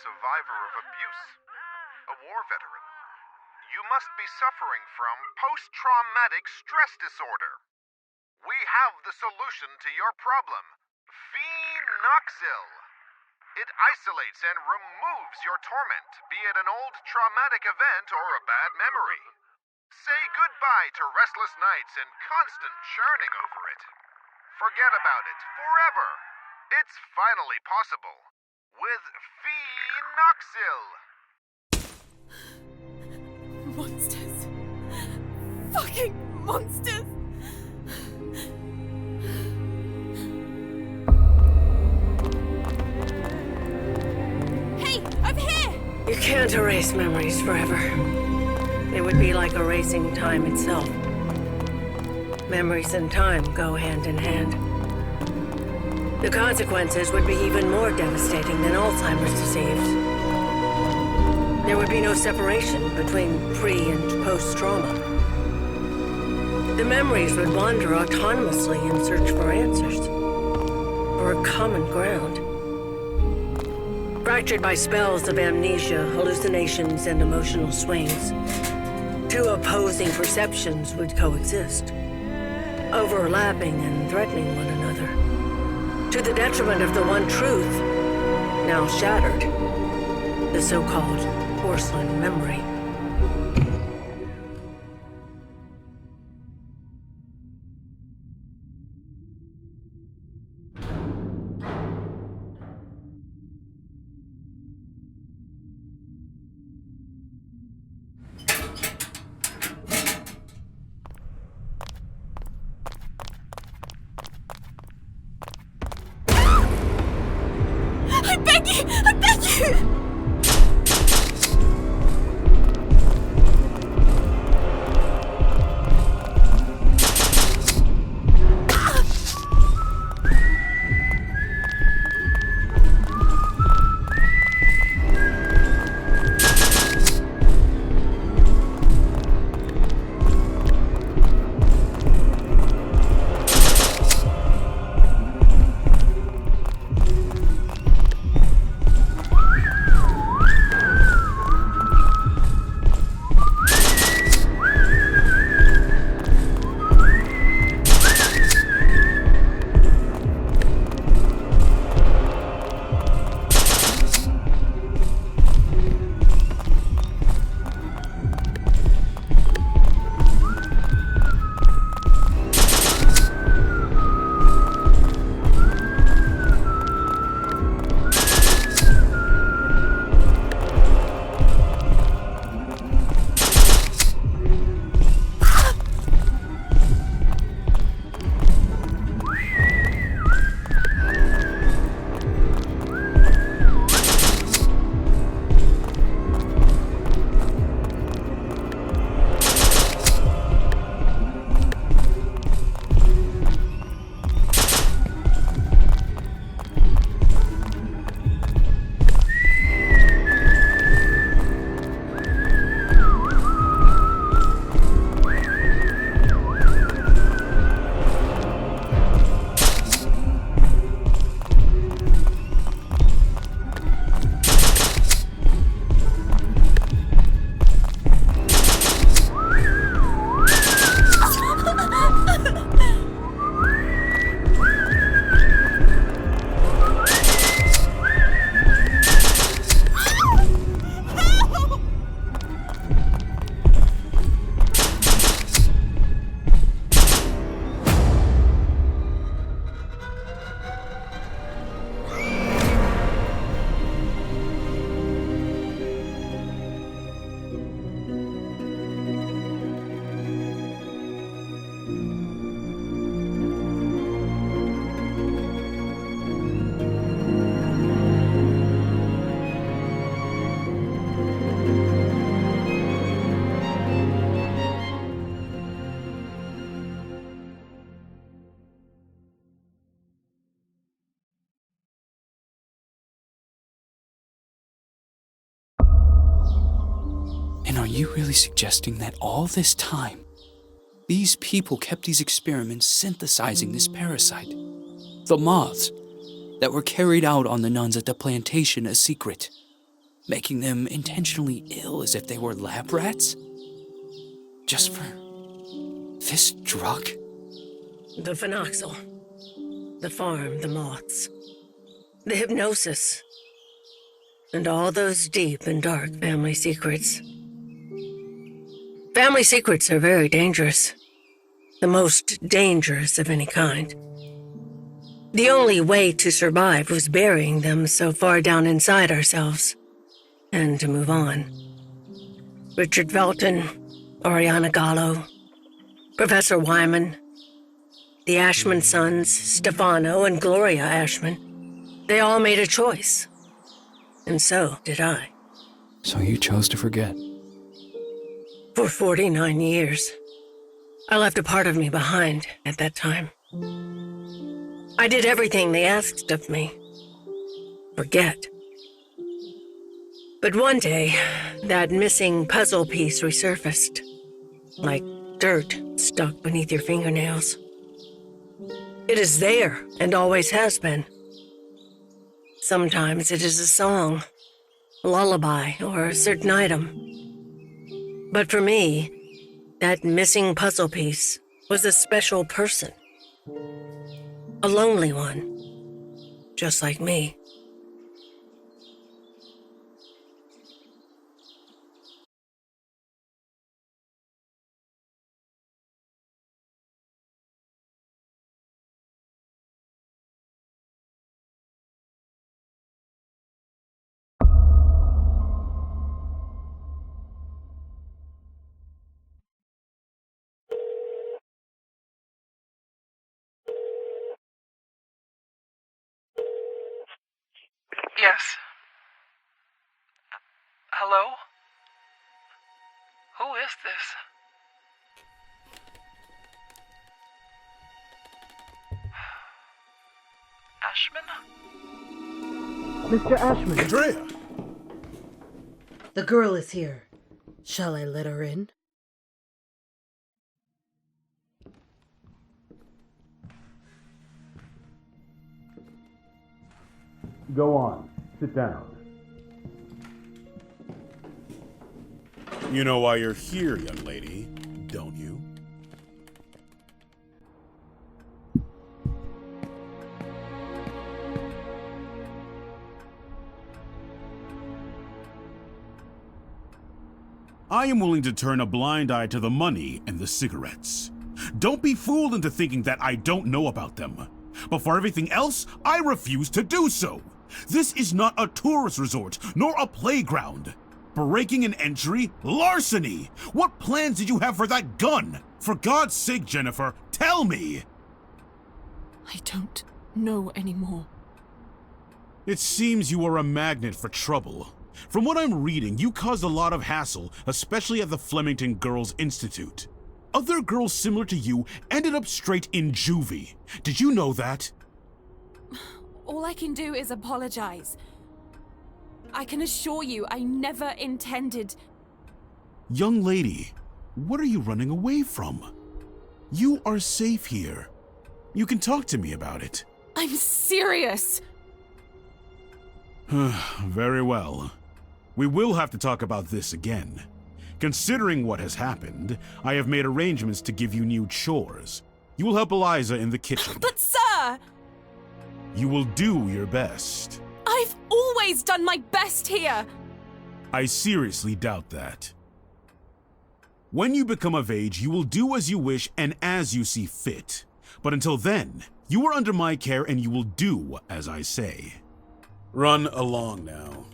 survivor of abuse, a war veteran. You must be suffering from post-traumatic stress disorder. We have the solution to your problem, Phenoxyl. It isolates and removes your torment, be it an old traumatic event or a bad memory. Say goodbye to restless nights and constant churning over it. Forget about it forever. It's finally possible with Phenoxyl. Monsters. Fucking monsters. Hey, over here! You can't erase memories forever. It would be like erasing time itself. Memories and time go hand in hand. The consequences would be even more devastating than Alzheimer's disease. There would be no separation between pre- and post-trauma. The memories would wander autonomously in search for answers, for a common ground. Fractured by spells of amnesia, hallucinations, and emotional swings, two opposing perceptions would coexist, overlapping and threatening one another, to the detriment of the one truth, now shattered, the so-called porcelain memory. I beg you! I beg you! And are you really suggesting that all this time, these people kept these experiments synthesizing this parasite? The moths that were carried out on the nuns at the plantation a secret? making them intentionally ill as if they were lab rats? Just for this drug? The phenoxyl. The farm, the moths. The hypnosis. And all those deep and dark family secrets. Family secrets are very dangerous. The most dangerous of any kind. The only way to survive was burying them so far down inside ourselves. And to move on. Richard Felton, Oriana Gallo, Professor Wyman, the Ashman sons, Stefano and Gloria Ashman, they all made a choice. And so did I. So you chose to forget? For 49 years. I left a part of me behind at that time. I did everything they asked of me. Forget. But one day, that missing puzzle piece resurfaced. Like dirt stuck beneath your fingernails. It is there, and always has been. Sometimes it is a song, a lullaby, or a certain item. But for me, that missing puzzle piece was a special person. A lonely one, just like me. Yes. Hello? Who is this? Ashman? Mr. Ashman, Andrea! the girl is here. Shall I let her in? Go on. Sit down. You know why you're here, young lady, don't you? I am willing to turn a blind eye to the money and the cigarettes. Don't be fooled into thinking that I don't know about them. But for everything else, I refuse to do so. This is not a tourist resort, nor a playground. Breaking an entry? Larceny! What plans did you have for that gun? For God's sake, Jennifer, tell me! I don't know anymore. It seems you are a magnet for trouble. From what I'm reading, you caused a lot of hassle, especially at the Flemington Girls Institute. Other girls similar to you ended up straight in juvie. Did you know that? All I can do is apologize. I can assure you I never intended... Young lady, what are you running away from? You are safe here. You can talk to me about it. I'm serious! Very well. We will have to talk about this again. Considering what has happened, I have made arrangements to give you new chores. You will help Eliza in the kitchen. But sir! You will do your best. I've always done my best here! I seriously doubt that. When you become of age, you will do as you wish and as you see fit. But until then, you are under my care and you will do as I say. Run along now.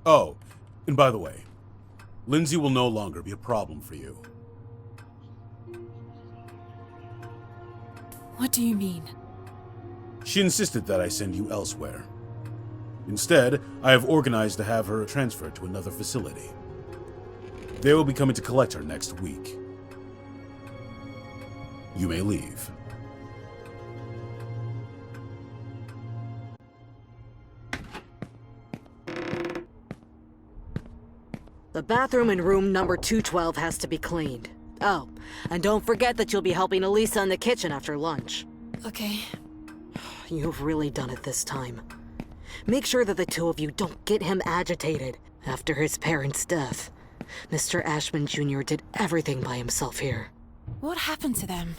Oh, and by the way, Lindsay will no longer be a problem for you. What do you mean? She insisted that I send you elsewhere. Instead, I have organized to have her transferred to another facility. They will be coming to collect her next week. You may leave. The bathroom in room number 212 has to be cleaned. Oh, and don't forget that you'll be helping Elisa in the kitchen after lunch. Okay. You've really done it this time. Make sure that the two of you don't get him agitated after his parents' death. Mr. Ashman Jr. did everything by himself here. What happened to them?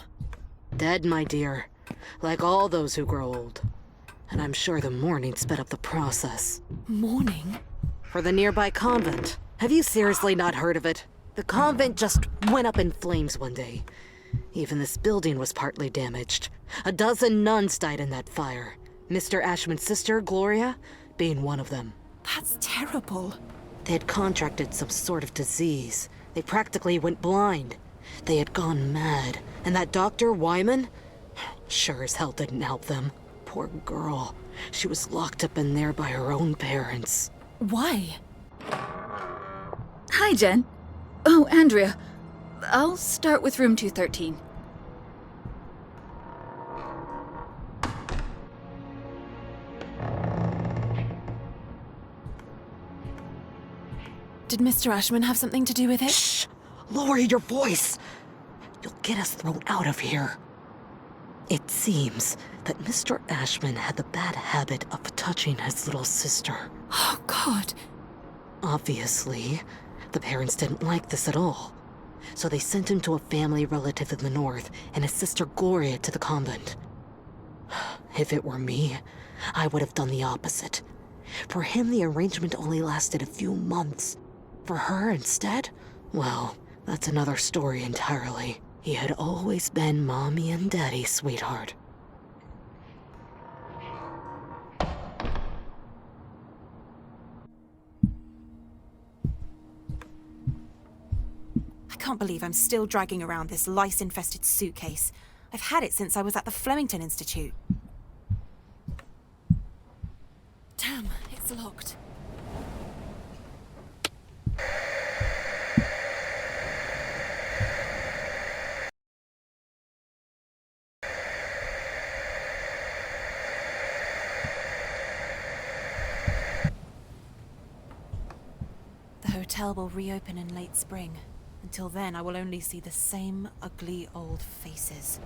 Dead, my dear. Like all those who grow old. And I'm sure the mourning sped up the process. Mourning? For the nearby convent. Have you seriously not heard of it? The convent just went up in flames one day. Even this building was partly damaged. 12 nuns died in that fire. Mr. Ashman's sister, Gloria, being one of them. That's terrible. They had contracted some sort of disease. They practically went blind. They had gone mad. And that Dr. Wyman? Sure as hell didn't help them. Poor girl. She was locked up in there by her own parents. Why? Hi, Jen. Oh, Andrea. I'll start with room 213. Did Mr. Ashman have something to do with it? Shh! Lower your voice! You'll get us thrown out of here. It seems that Mr. Ashman had the bad habit of touching his little sister. Oh, God. Obviously, the parents didn't like this at all. So they sent him to a family relative in the north and his sister Gloria to the convent. If it were me, I would have done the opposite. For him, the arrangement only lasted a few months. For her, instead, well, that's another story entirely. He had always been Mommy and Daddy's sweetheart. I can't believe I'm still dragging around this lice-infested suitcase. I've had it since I was at the Flemington Institute. Damn, it's locked. The hotel will reopen in late spring. Until then, I will only see the same ugly old faces.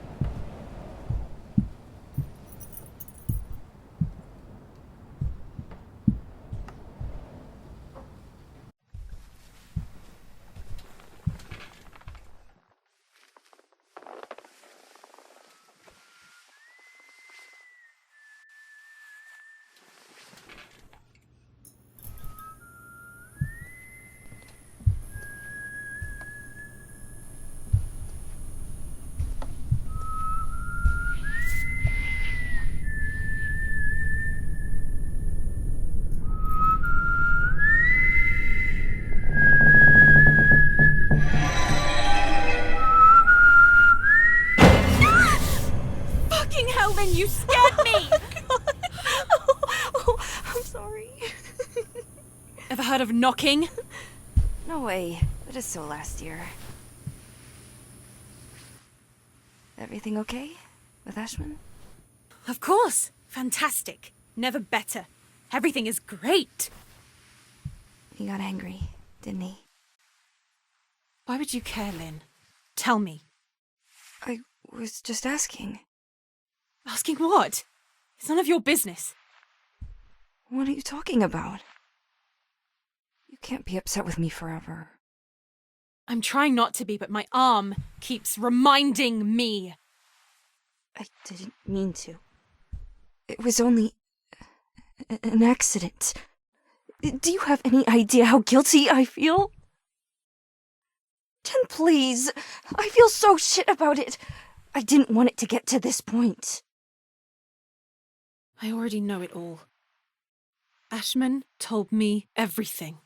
Helen, you scared me! I'm sorry. Ever heard of knocking? No way. That is so last year. Everything okay with Ashman? Of course. Fantastic. Never better. Everything is great. He got angry, didn't he? Why would you care, Lynn? Tell me. I was just asking. Asking what? It's none of your business. What are you talking about? You can't be upset with me forever. I'm trying not to be, but my arm keeps reminding me. I didn't mean to. It was only an accident. Do you have any idea how guilty I feel? Jen, please. I feel so shit about it. I didn't want it to get to this point. I already know it all. Ashman told me everything.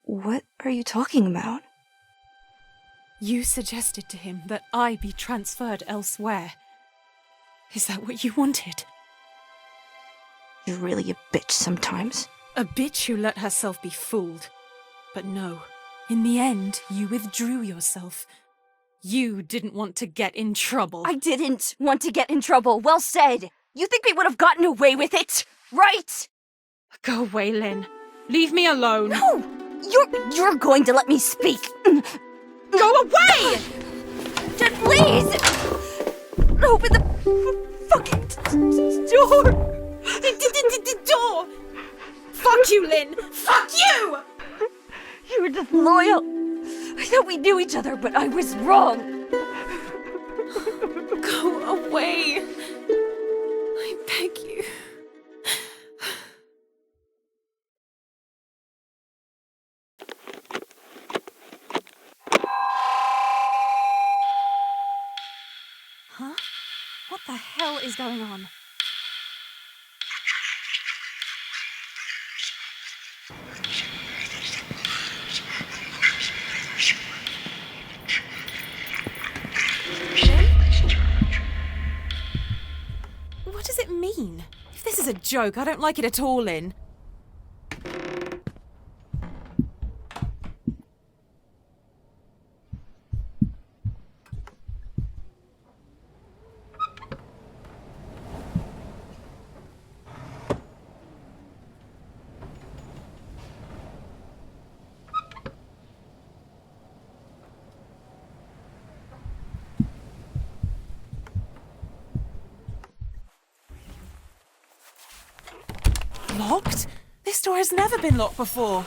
What are you talking about? You suggested to him that I be transferred elsewhere. Is that what you wanted? You're really a bitch sometimes. A bitch who let herself be fooled. But no, in the end, you withdrew yourself. You didn't want to get in trouble. I didn't want to get in trouble. Well said. You think we would have gotten away with it, right? Go away, Lynn. Leave me alone. No! You're going to let me speak. Go away! Jen, please! Open the fucking door! Door! Fuck you, Lynn! Fuck you! You were disloyal. I thought we knew each other, but I was wrong. Go away. I beg you. Huh? What the hell is going on? What does it mean? If this is a joke, I don't like it at all, Lynn. Locked? This door has never been locked before.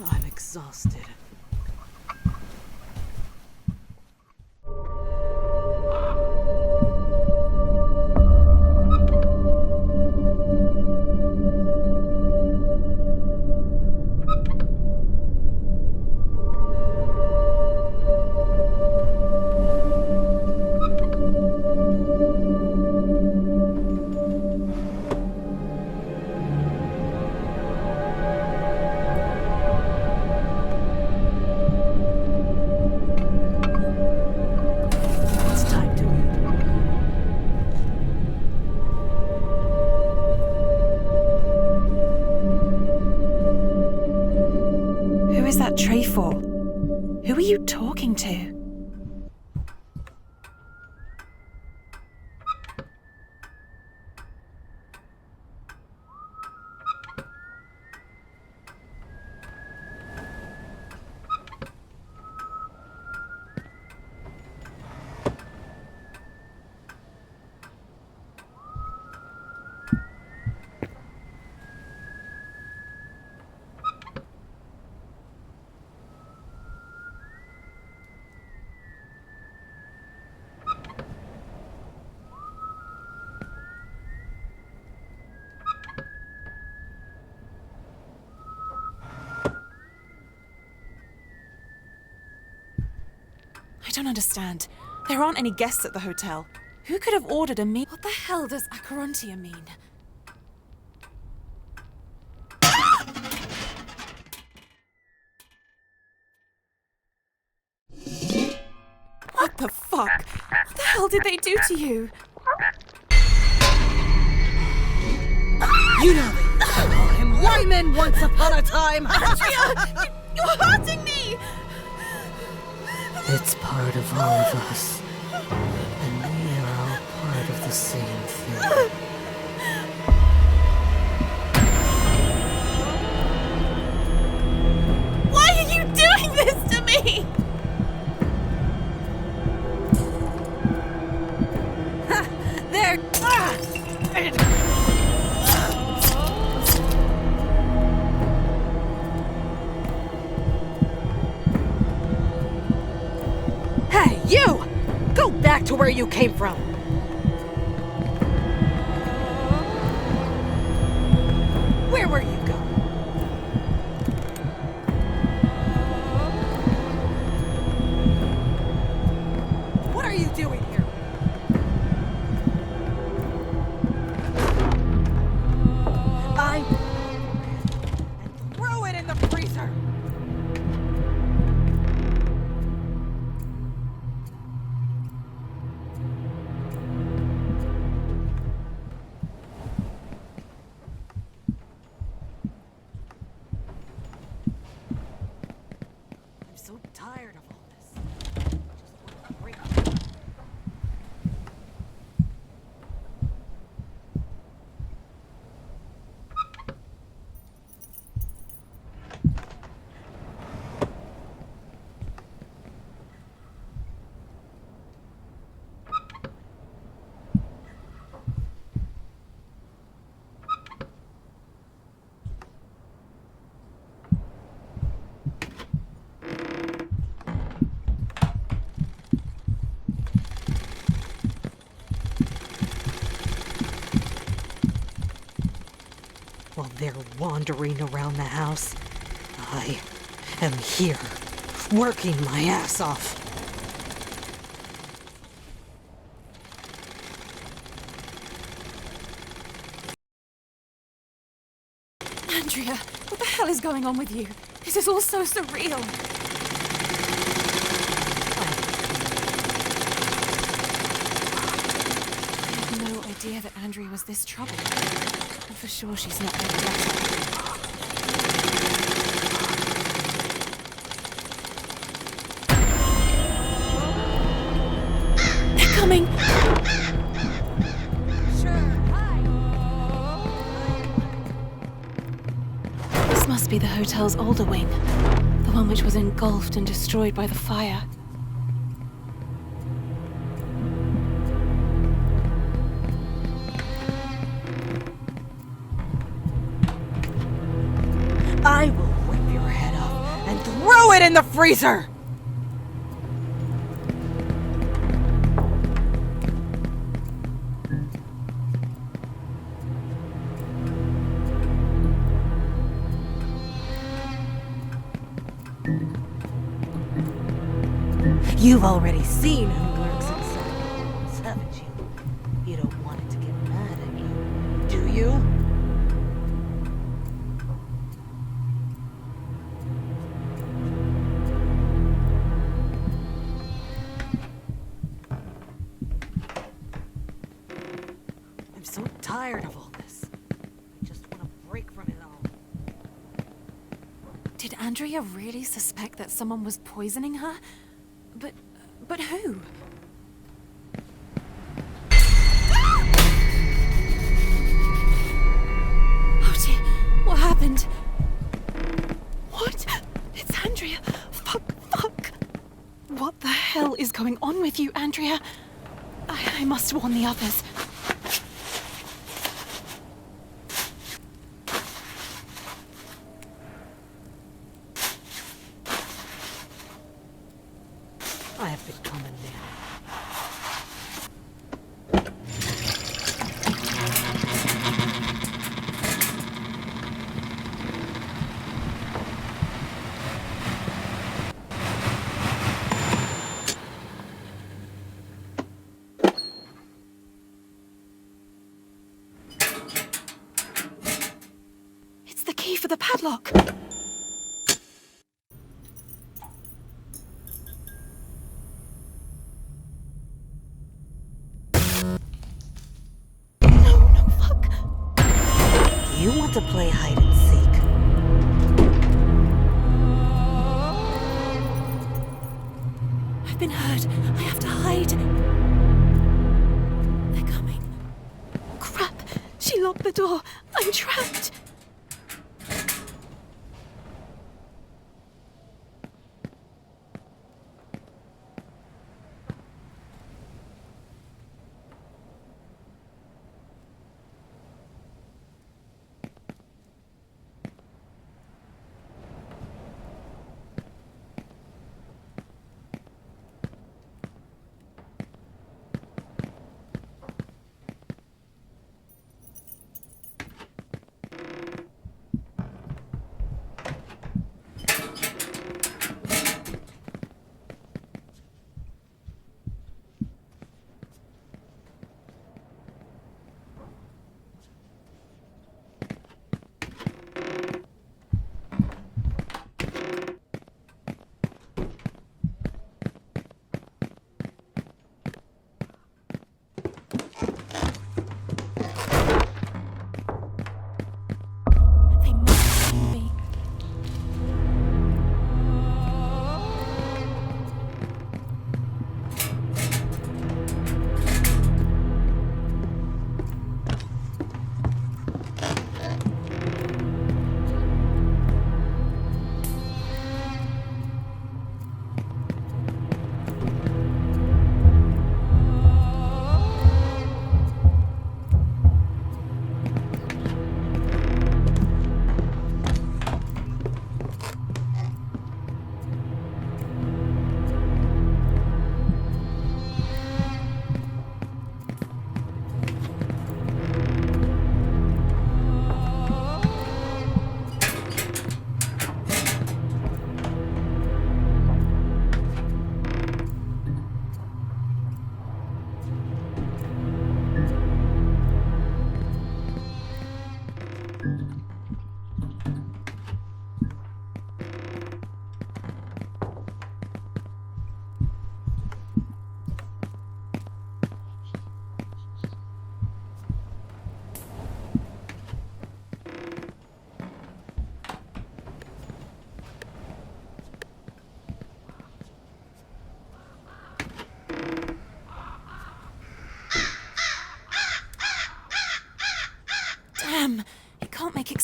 I'm exhausted. Who is that tray for? Who are you talking to? I don't understand. There aren't any guests at the hotel. Who could have ordered a meal? What the hell does Acherontia mean? What the fuck? What the hell did they do to you? You know they used to call him Wyman once upon a time. Andrea! You're hurting me! It's part of all of us. And we are all part of the same thing. Why are you doing this to me? There! Hey, you! Go back to where you came from! Where were you going? What are you doing here? I throw it in the freezer! there wandering around the house, I am here, working my ass off. Andrea, what the hell is going on with you? This is all so surreal. I had no idea that Andrea was this troubled. And for sure she's not going to let up. They're coming! This must be the hotel's older wing. The one which was engulfed and destroyed by the fire. I will whip your head off and throw it in the freezer! You've already seen who lurks inside the walls, haven't you? You don't want it to get mad at you, do you? I'm so tired of all this. I just want to break from it all. Did Andrea really suspect that someone was poisoning her? But who? Oh dear, what happened? What? It's Andrea. Fuck. What the hell is going on with you, Andrea? I must warn the others. I have become a man. It's the key for the padlock. You want to play hide and seek? I've been hurt. I have to hide. They're coming. Crap! She locked the door. I'm trapped.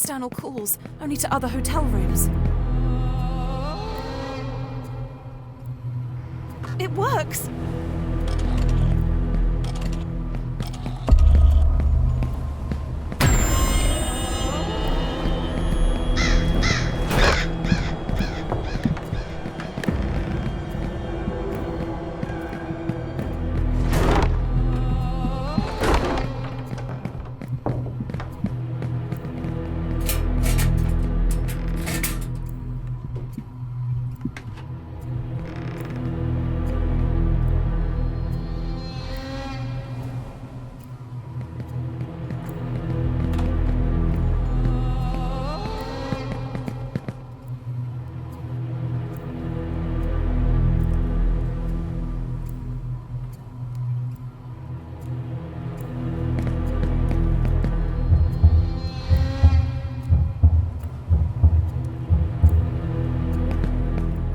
external calls, only to other hotel rooms. It works!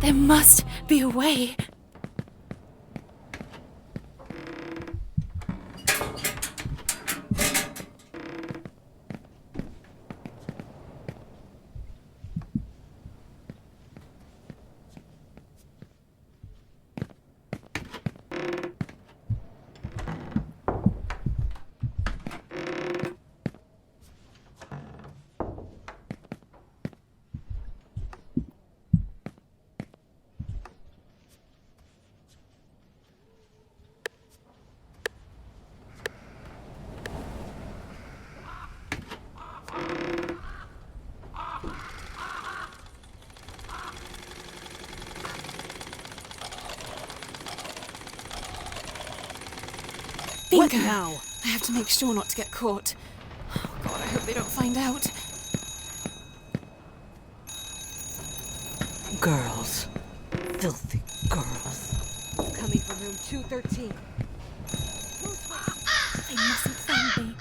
There must be a way. What Bingo. now? I have to make sure not to get caught. Oh God, I hope they don't find out. Girls. Filthy girls. Coming from room 213. They mustn't find me.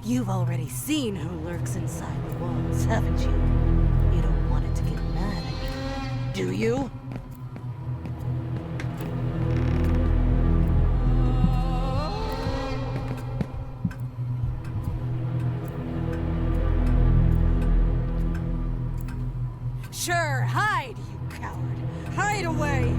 You've already seen who lurks inside the walls, haven't you? You don't want it to get mad at you, do you? Sure, hide, you coward. Hide away!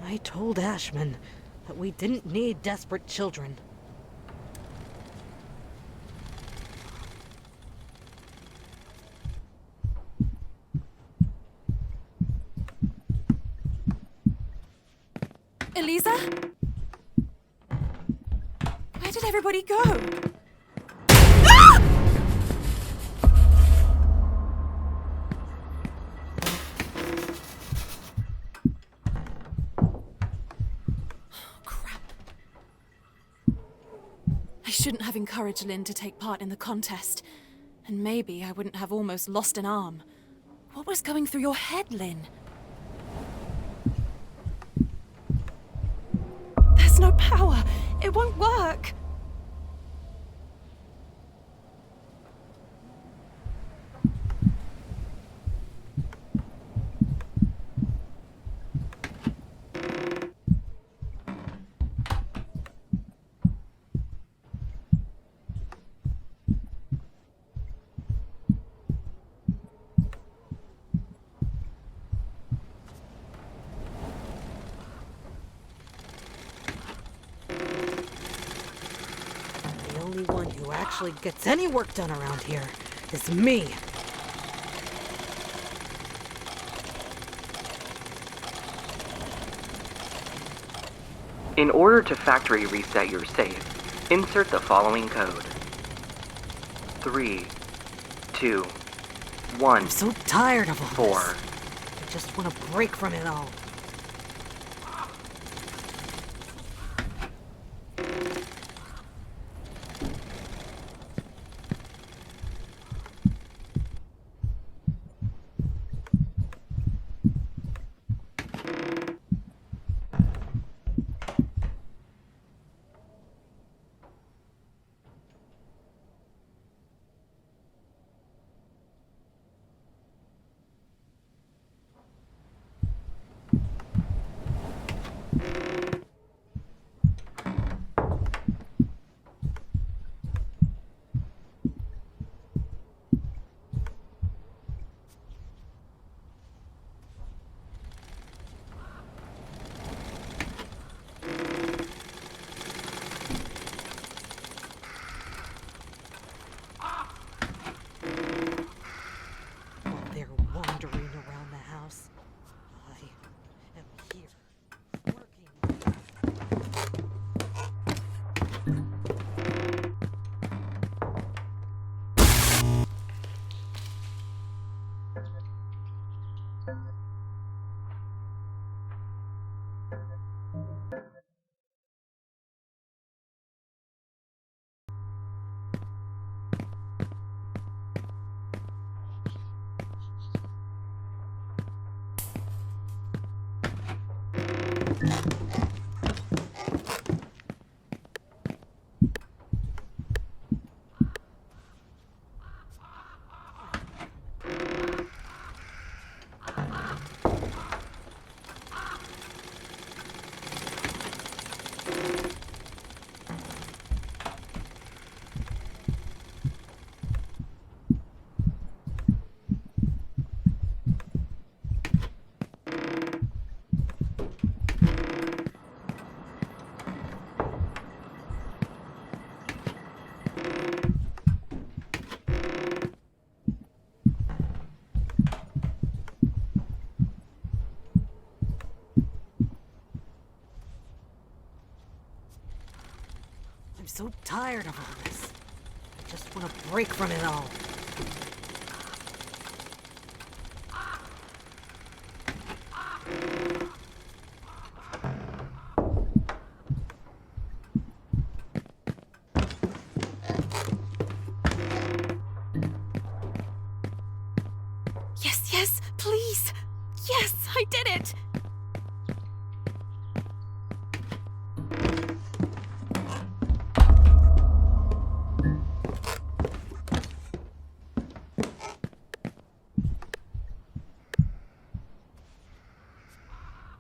I told Ashman that we didn't need desperate children. Eliza? Where did everybody go? I shouldn't have encouraged Lynn to take part in the contest. And maybe I wouldn't have almost lost an arm. What was going through your head, Lynn? There's no power. It won't work. The only one who actually gets any work done around here is me. In order to factory reset your safe, insert the following code. 3, 2, 1. I'm so tired of all 4. this. I just want to break from it all. Wandering around the house. I am here, working. I'm so tired of all this. I just want to break from it all. Yes, yes, please. Yes, I did it.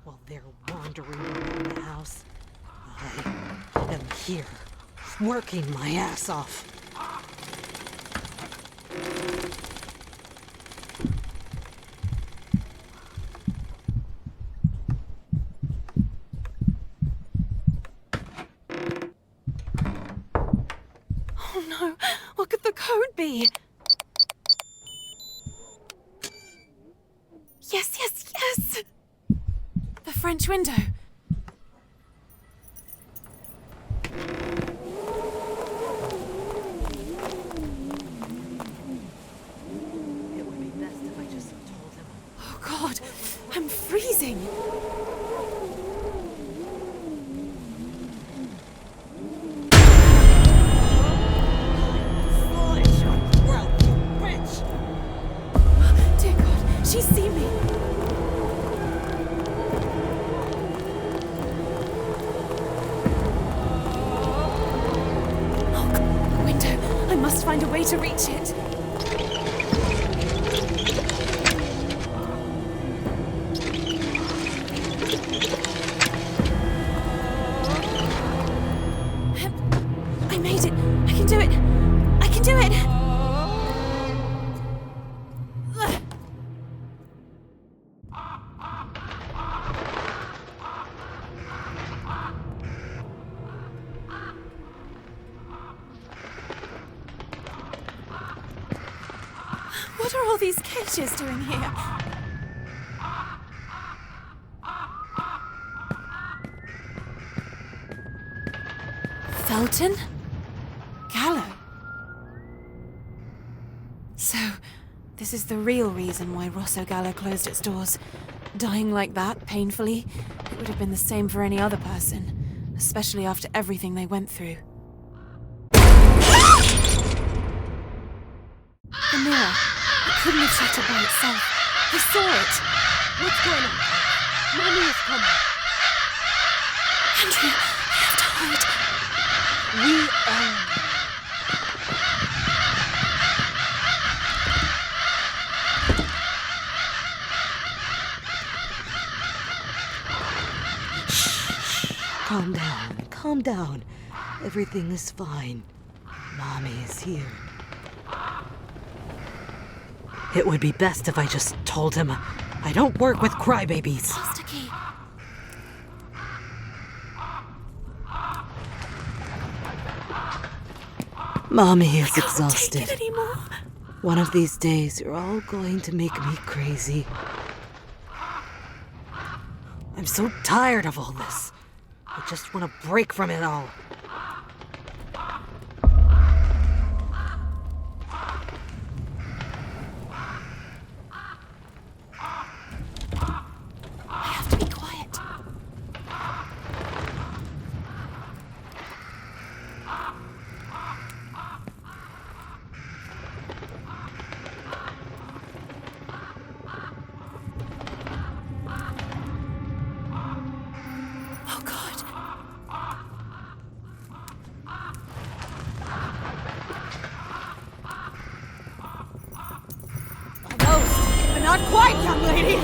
While they're wandering around the house, I am here, working my ass off. Oh no, what could the code be? Yes, yes, yes! The French window. It would be best if I just told him. Oh God, I'm freezing. Foolish your throat, you bitch! Dear God, she's seen me. Oh God, the window. I must find a way to reach it. I made it. I can do it. I can do it. What are all these cages doing here? Felton? Gallo? this is the real reason why Rosso Gallo closed its doors. Dying like that, painfully, it would have been the same for any other person, especially after everything they went through. The mirror. It couldn't have shattered by itself. I saw it. What's going on? Mommy is coming. Andrea, we have to hide. Calm down. Everything is fine. Mommy is here. It would be best if I just told him I don't work with crybabies. Master key. Mommy is exhausted. Can't take it anymore. One of these days, you're all going to make me crazy. I'm so tired of all this. I just want to break from it all. I have to be quiet. Oh, God. Almost, but not quite, young lady.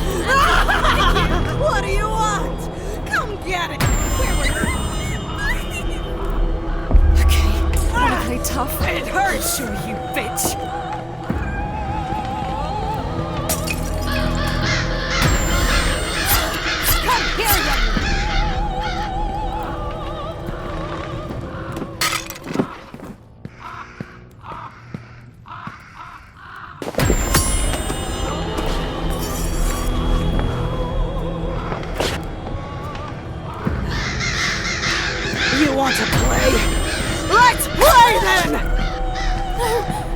What do you want? Come get it. Where were you? Okay, wanna play tough? It hurts. Sure, you bitch. Come here, young lady. You want to play? Let's play then! No,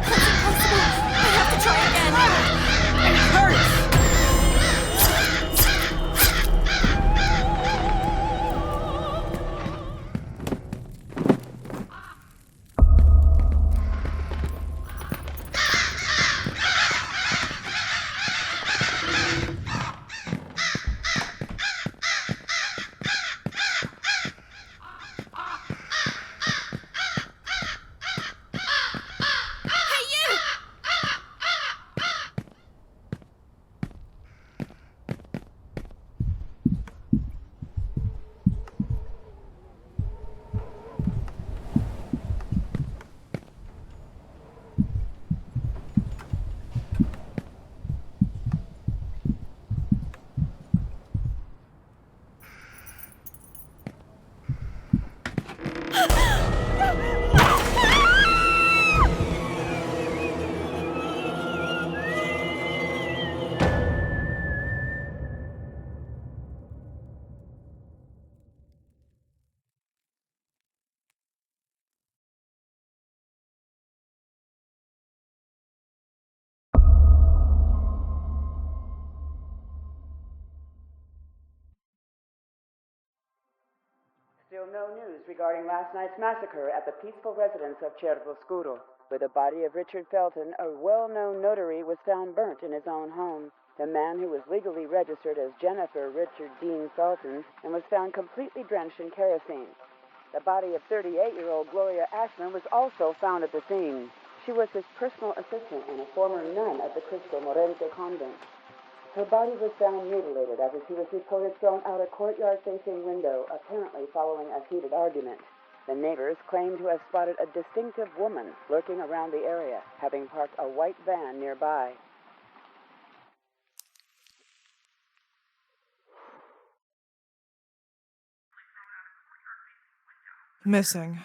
that's impossible. I have to try again. It hurts! Still no news regarding last night's massacre at the peaceful residence of Cervoscuro, where the body of Richard Felton, a well-known notary, was found burnt in his own home. The man who was legally registered as Jennifer Richard Dean Felton and was found completely drenched in kerosene. The body of 38-year-old Gloria Ashman was also found at the scene. She was his personal assistant and a former nun at the Cristo Morente convent. Her body was found mutilated after she was reported thrown out a courtyard-facing window, apparently following a heated argument. The neighbors claim to have spotted a distinctive woman lurking around the area, having parked a white van nearby. Missing.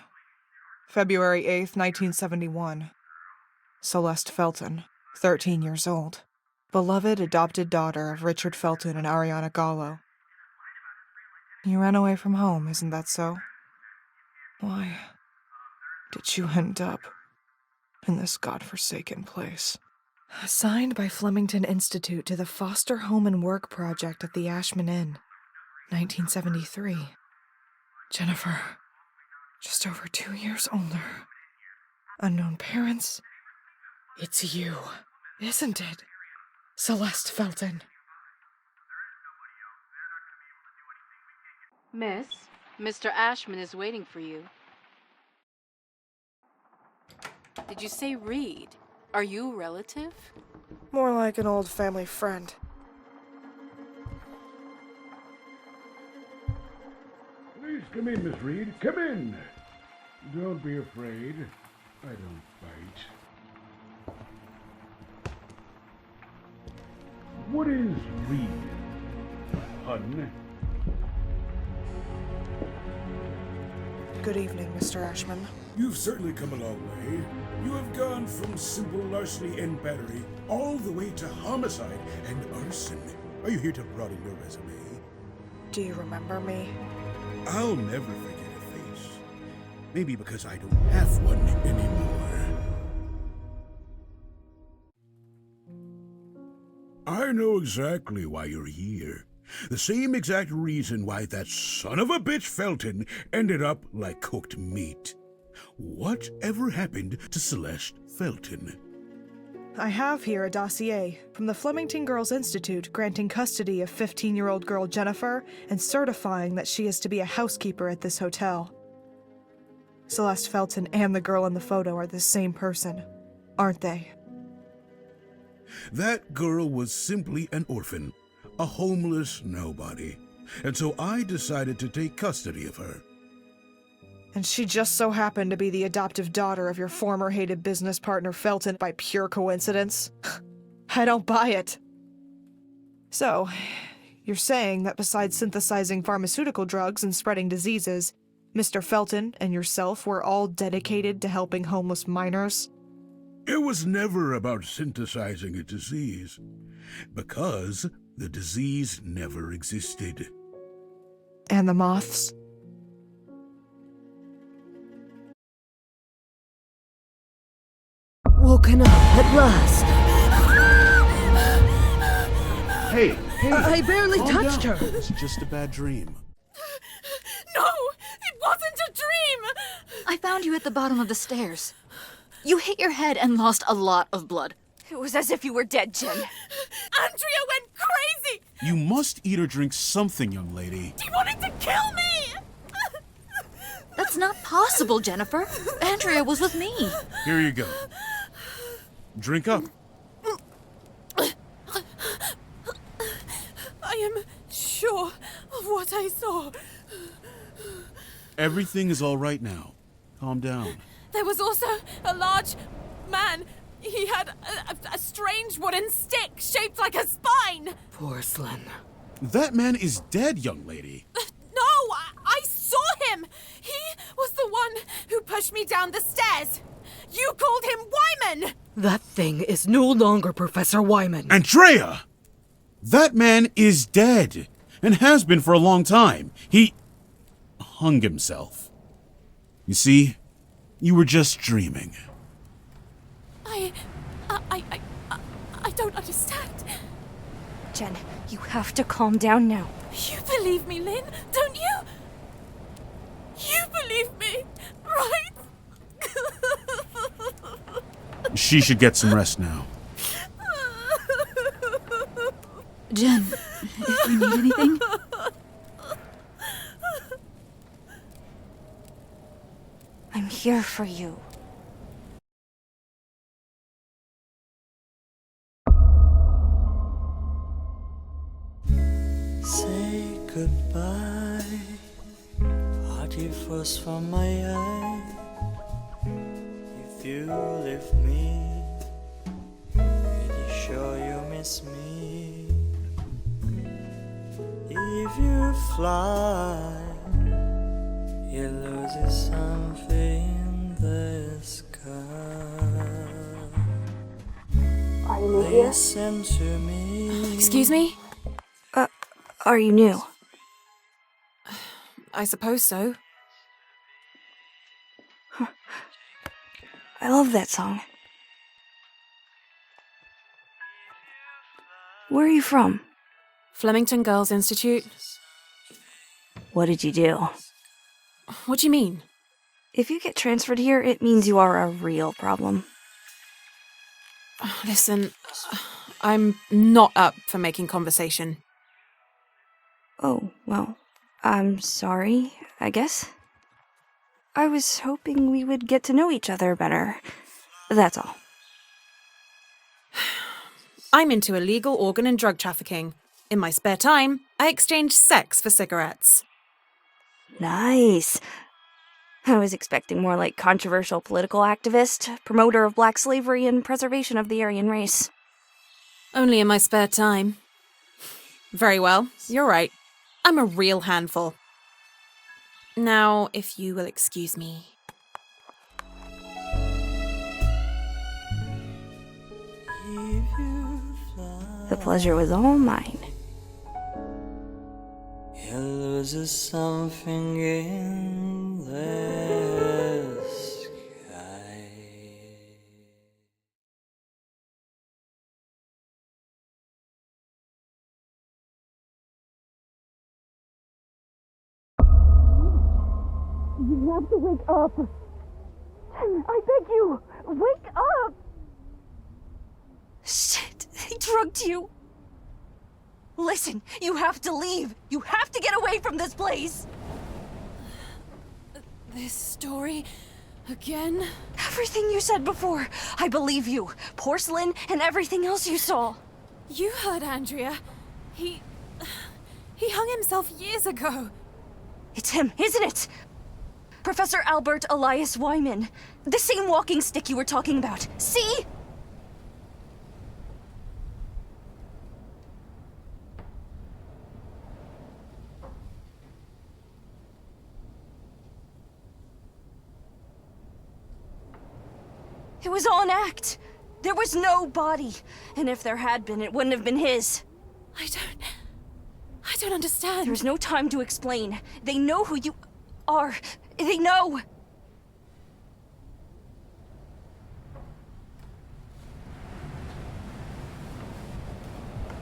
February 8th, 1971. Celeste Felton, 13 years old. Beloved adopted daughter of Richard Felton and Ariana Gallo. You ran away from home, isn't that so? Why did you end up in this godforsaken place? Assigned by Flemington Institute to the Foster Home and Work Project at the Ashman Inn, 1973. Jennifer, just over 2 years older. Unknown parents. It's you, isn't it? Celeste Felton. Miss, Mr. Ashman is waiting for you. Did you say Reed? Are you a relative? More like an old family friend. Please come in, Miss Reed. Come in. Don't be afraid. I don't bite. What is Reed? Hun? Good evening, Mr. Ashman. You've certainly come a long way. You have gone from simple larceny and battery all the way to homicide and arson. Are you here to broaden your resume? Do you remember me? I'll never forget a face. Maybe because I don't have one anymore. I know exactly why you're here. The same exact reason why that son of a bitch Felton ended up like cooked meat. Whatever happened to Celeste Felton? I have here a dossier from the Flemington Girls Institute granting custody of 15-year-old girl Jennifer and certifying that she is to be a housekeeper at this hotel. Celeste Felton and the girl in the photo are the same person, aren't they? That girl was simply an orphan, a homeless nobody, and so I decided to take custody of her. And she just so happened to be the adoptive daughter of your former hated business partner Felton by pure coincidence? I don't buy it. So, you're saying that besides synthesizing pharmaceutical drugs and spreading diseases, Mr. Felton and yourself were all dedicated to helping homeless minors? It was never about synthesizing a disease, because the disease never existed. And the moths? Woken up at last. Hey! I barely touched her. It's just a bad dream. No! It wasn't a dream! I found you at the bottom of the stairs. You hit your head and lost a lot of blood. It was as if you were dead, Jen. Andrea went crazy! You must eat or drink something, young lady. He wanted to kill me! That's not possible, Jennifer. Andrea was with me. Here you go. Drink up. I am sure of what I saw. Everything is all right now. Calm down. There was also a large man. He had a strange wooden stick shaped like a spine. Porcelain. That man is dead, young lady. No, I saw him. He was the one who pushed me down the stairs. You called him Wyman. That thing is no longer Professor Wyman. Andrea! That man is dead, and has been for a long time. He hung himself. You see, you were just dreaming. I don't understand. Jen, you have to calm down now. You believe me, Lynn, don't you? You believe me, right? She should get some rest now. Jen, if you need anything... I'm here for you. Say goodbye, hearty frost from my eye. If you leave me, pretty sure you miss me. If you fly, you lose something in the sky. Are you here? Listen to me. Excuse me? Are you new? I suppose so. I love that song. Where are you from? Flemington Girls Institute. What did you do? What do you mean? If you get transferred here, it means you are a real problem. Listen, I'm not up for making conversation. Oh, well, I'm sorry, I guess. I was hoping we would get to know each other better. That's all. I'm into illegal organ and drug trafficking. In my spare time, I exchange sex for cigarettes. Nice. I was expecting more like controversial political activist, promoter of black slavery and preservation of the Aryan race. Only in my spare time. Very well, you're right. I'm a real handful. Now, if you will excuse me. The pleasure was all mine. He loses something in the sky. You have to wake up. I beg you, wake up! Shit, they drugged you. Listen, you have to leave. You have to get away from this place. This story again? Everything you said before. I believe you. Porcelain and everything else you saw. You heard Andrea. He hung himself years ago. It's him, isn't it? Professor Albert Elias Wyman. The same walking stick you were talking about. See? It was all an act. There was no body. And if there had been, it wouldn't have been his. I don't understand. There's no time to explain. They know who you are. They know.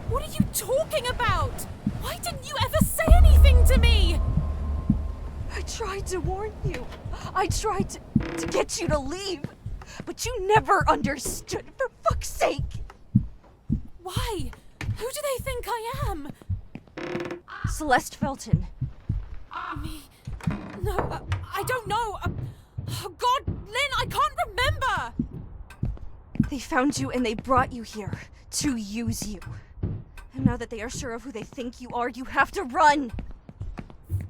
What are you talking about? Why didn't you ever say anything to me? I tried to warn you. I tried to get you to leave. But you never understood, for fuck's sake! Why? Who do they think I am? Celeste Felton. Me? No, I don't know. Oh God, Lynn, I can't remember! They found you and they brought you here to use you. And now that they are sure of who they think you are, you have to run!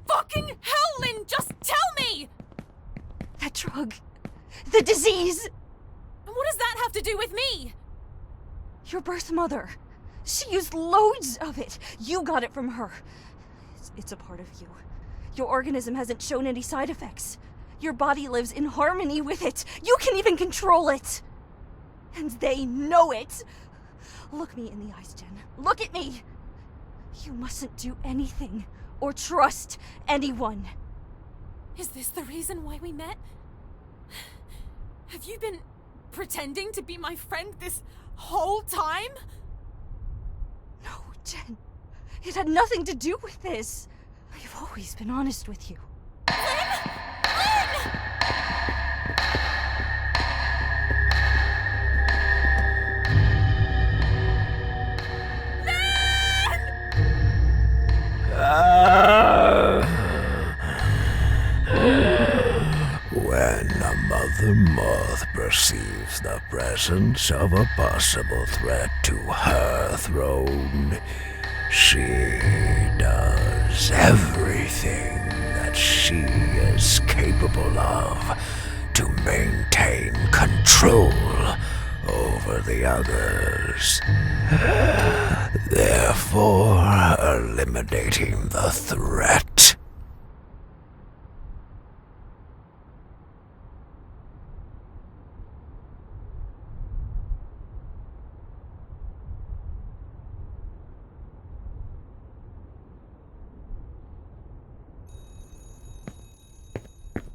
Fucking hell, Lynn, just tell me! That drug. The disease! And what does that have to do with me? Your birth mother. She used loads of it. You got it from her. It's a part of you. Your organism hasn't shown any side effects. Your body lives in harmony with it. You can even control it. And they know it. Look me in the eyes, Jen. Look at me. You mustn't do anything or trust anyone. Is this the reason why we met? Have you been pretending to be my friend this whole time? No, Jen. It had nothing to do with this. I've always been honest with you. Lynn! When a Mother Moth perceives the presence of a possible threat to her throne, she does everything that she is capable of to maintain control over the others, therefore eliminating the threat.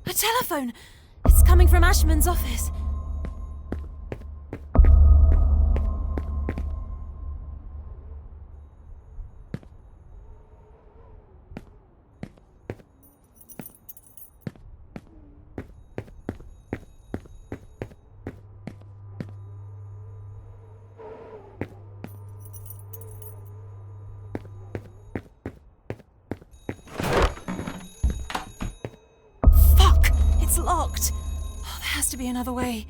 A telephone! It's coming from Ashman's office. It's locked. Oh, there has to be another way.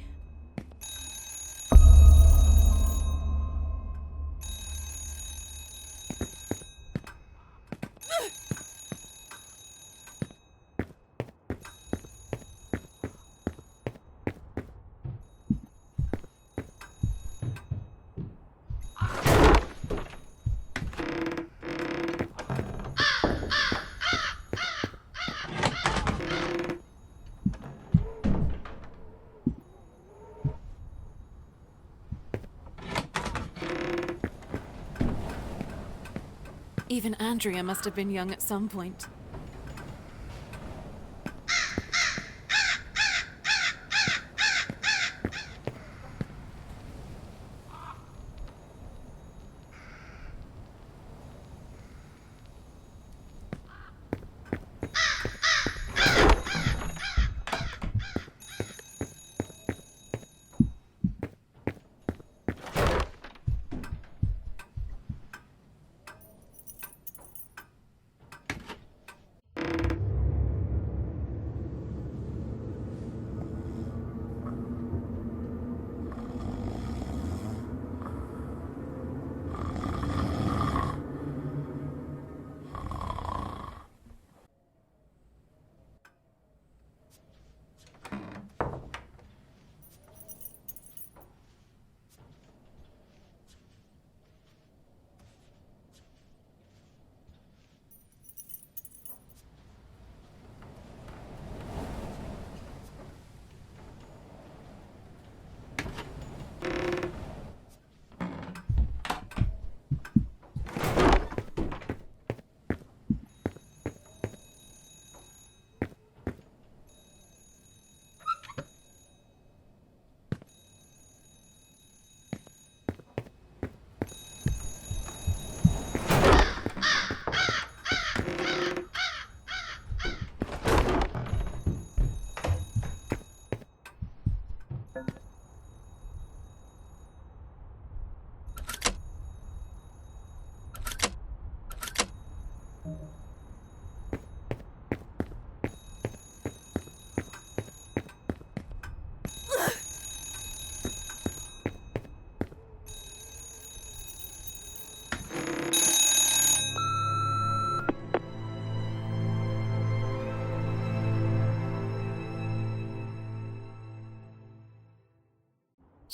Even Andrea must have been young at some point.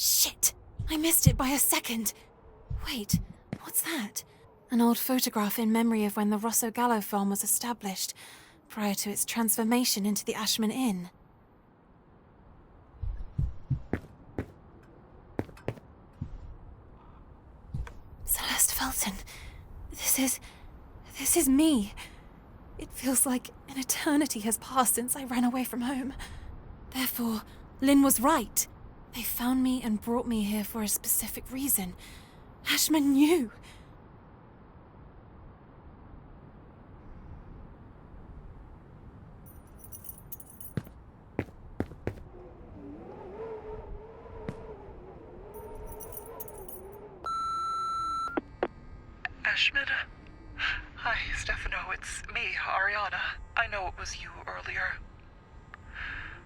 Shit! I missed it by a second. Wait, what's that? An old photograph in memory of when the Rosso Gallo farm was established, prior to its transformation into the Ashman Inn. Celeste Felton. This is me. It feels like an eternity has passed since I ran away from home. Therefore, Lynn was right. They found me and brought me here for a specific reason. Ashman knew. Ashman? Hi, Stefano. It's me, Ariana. I know it was you earlier.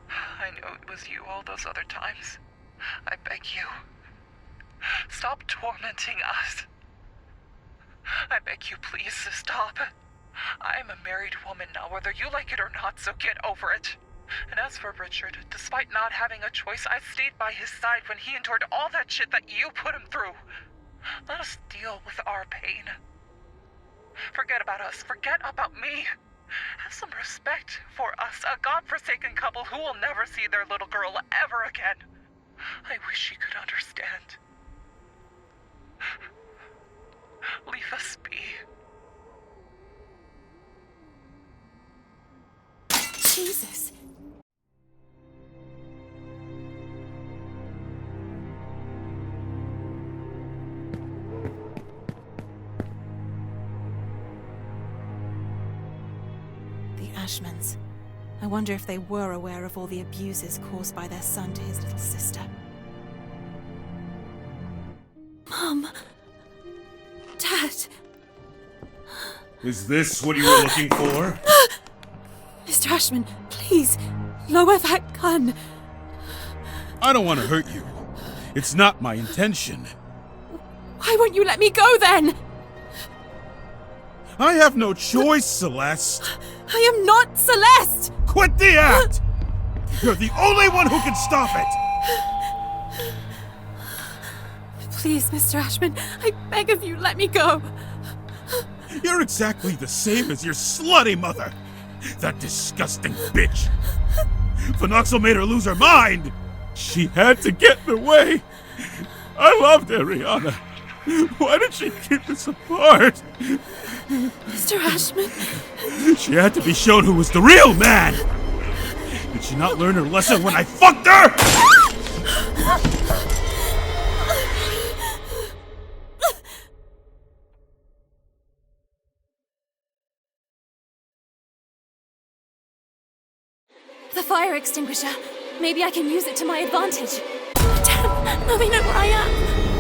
I know it was you all those other times. I beg you. Stop tormenting us. I beg you, please, stop. I am a married woman now, whether you like it or not, so get over it. And as for Richard, despite not having a choice, I stayed by his side when he endured all that shit that you put him through. Let us deal with our pain. Forget about us. Forget about me. Have some respect for us, a godforsaken couple who will never see their little girl ever again. I wish she could understand. Leave us be. Jesus. Ashmans. I wonder if they were aware of all the abuses caused by their son to his little sister. Mom! Dad! Is this what you were looking for? Mr. Ashman, please, Lower that gun. I don't want to hurt you. It's not my intention. Why won't you let me go then? I have no choice, Celeste. I am not Celeste! Quit the act! You're the only one who can stop it! Please, Mr. Ashman, I beg of you, let me go. You're exactly the same as your slutty mother. That disgusting bitch. Phenoxyl made her lose her mind. She had to get in the way. I loved Ariana. Why did she keep us apart? Mr. Ashman. She had to be shown who was the real man. Did she not learn her lesson when I fucked her? The fire extinguisher. Maybe I can use it to my advantage. Damn, now they know where I am.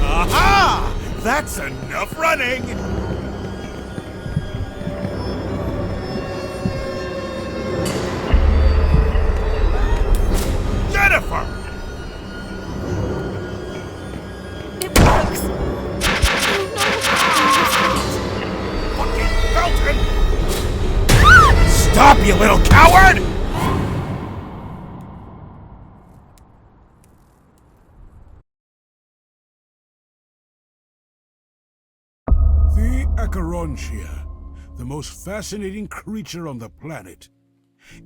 Aha! That's enough running! Jennifer! It works. Fucking Felton! Stop, you little coward! The Acherontia, the most fascinating creature on the planet.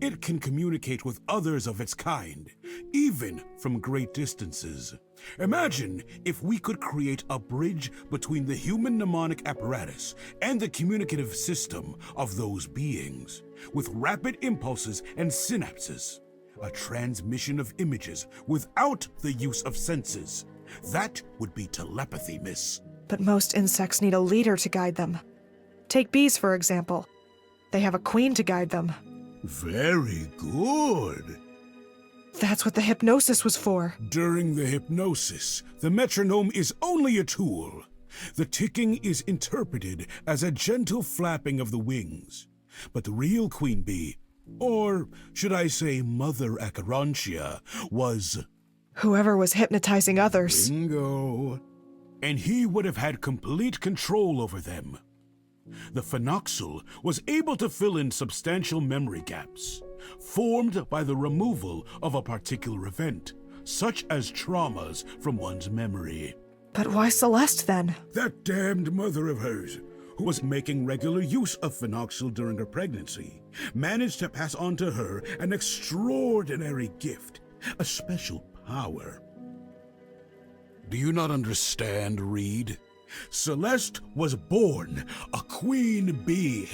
It can communicate with others of its kind, even from great distances. Imagine if we could create a bridge between the human mnemonic apparatus and the communicative system of those beings, with rapid impulses and synapses. A transmission of images without the use of senses. That would be telepathy, miss. But most insects need a leader to guide them. Take bees, for example. They have a queen to guide them. Very good. That's what the hypnosis was for. During the hypnosis, the metronome is only a tool. The ticking is interpreted as a gentle flapping of the wings. But the real queen bee, or should I say Mother Acherontia, was... whoever was hypnotizing others. Bingo. And he would have had complete control over them. The phenoxyl was able to fill in substantial memory gaps, formed by the removal of a particular event, such as traumas from one's memory. But why Celeste, then? That damned mother of hers, who was making regular use of phenoxyl during her pregnancy, managed to pass on to her an extraordinary gift, a special power. Do you not understand, Reed? Celeste was born a queen bee.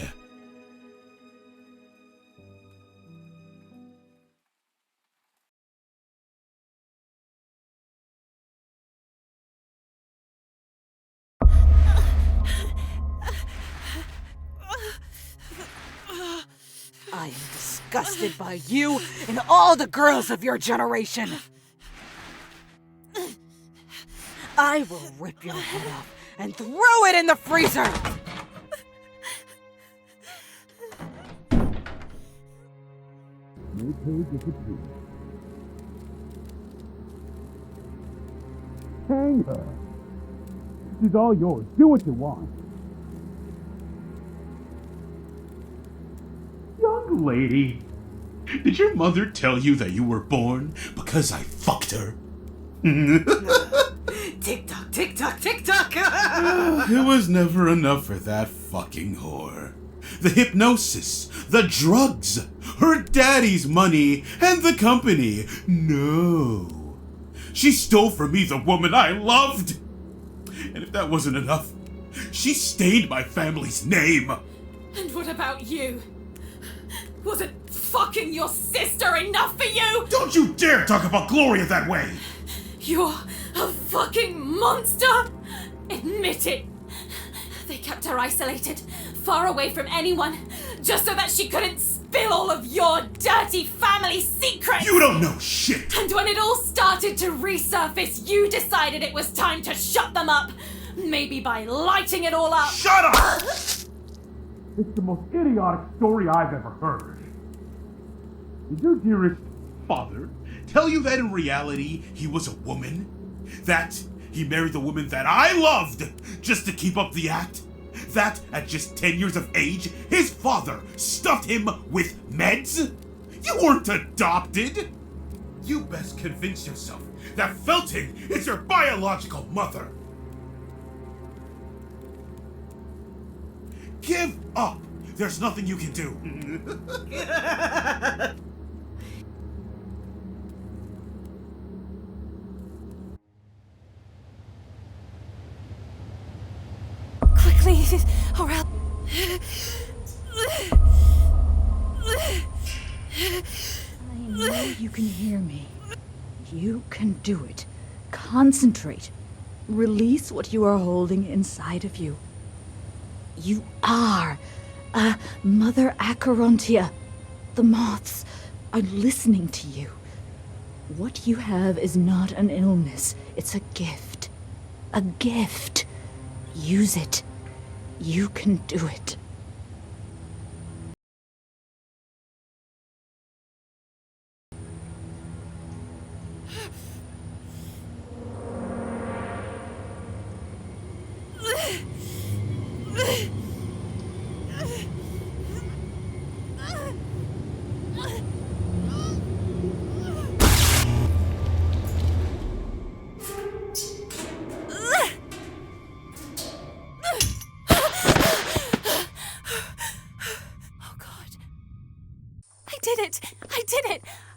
I am disgusted by you and all the girls of your generation. I will rip your head off and throw it in the freezer! Hang her. She's all yours. Do what you want. Young lady, did your mother tell you that you were born because I fucked her? Tick-tock, tick-tock, tick-tock! It was never enough for that fucking whore. The hypnosis, the drugs, her daddy's money, and the company. No. She stole from me the woman I loved. And if that wasn't enough, she stained my family's name. And what about you? Wasn't fucking your sister enough for you? Don't you dare talk about Gloria that way! You're a fucking monster! Admit it! They kept her isolated, far away from anyone, just so that she couldn't spill all of your dirty family secrets! You don't know shit! And when it all started to resurface, you decided it was time to shut them up! Maybe by lighting it all up! Shut up! It's the most idiotic story I've ever heard. Did your dearest father tell you that in reality he was a woman? That he married the woman that I loved just to keep up the act? That at just 10 years of age, his father stuffed him with meds? You weren't adopted! You best convince yourself that Felton is your biological mother. Give up! There's nothing you can do. Quickly, or else... I know you can hear me. You can do it. Concentrate. Release what you are holding inside of you. You are a Mother Acherontia. The moths are listening to you. What you have is not an illness. It's a gift. A gift. Use it. You can do it.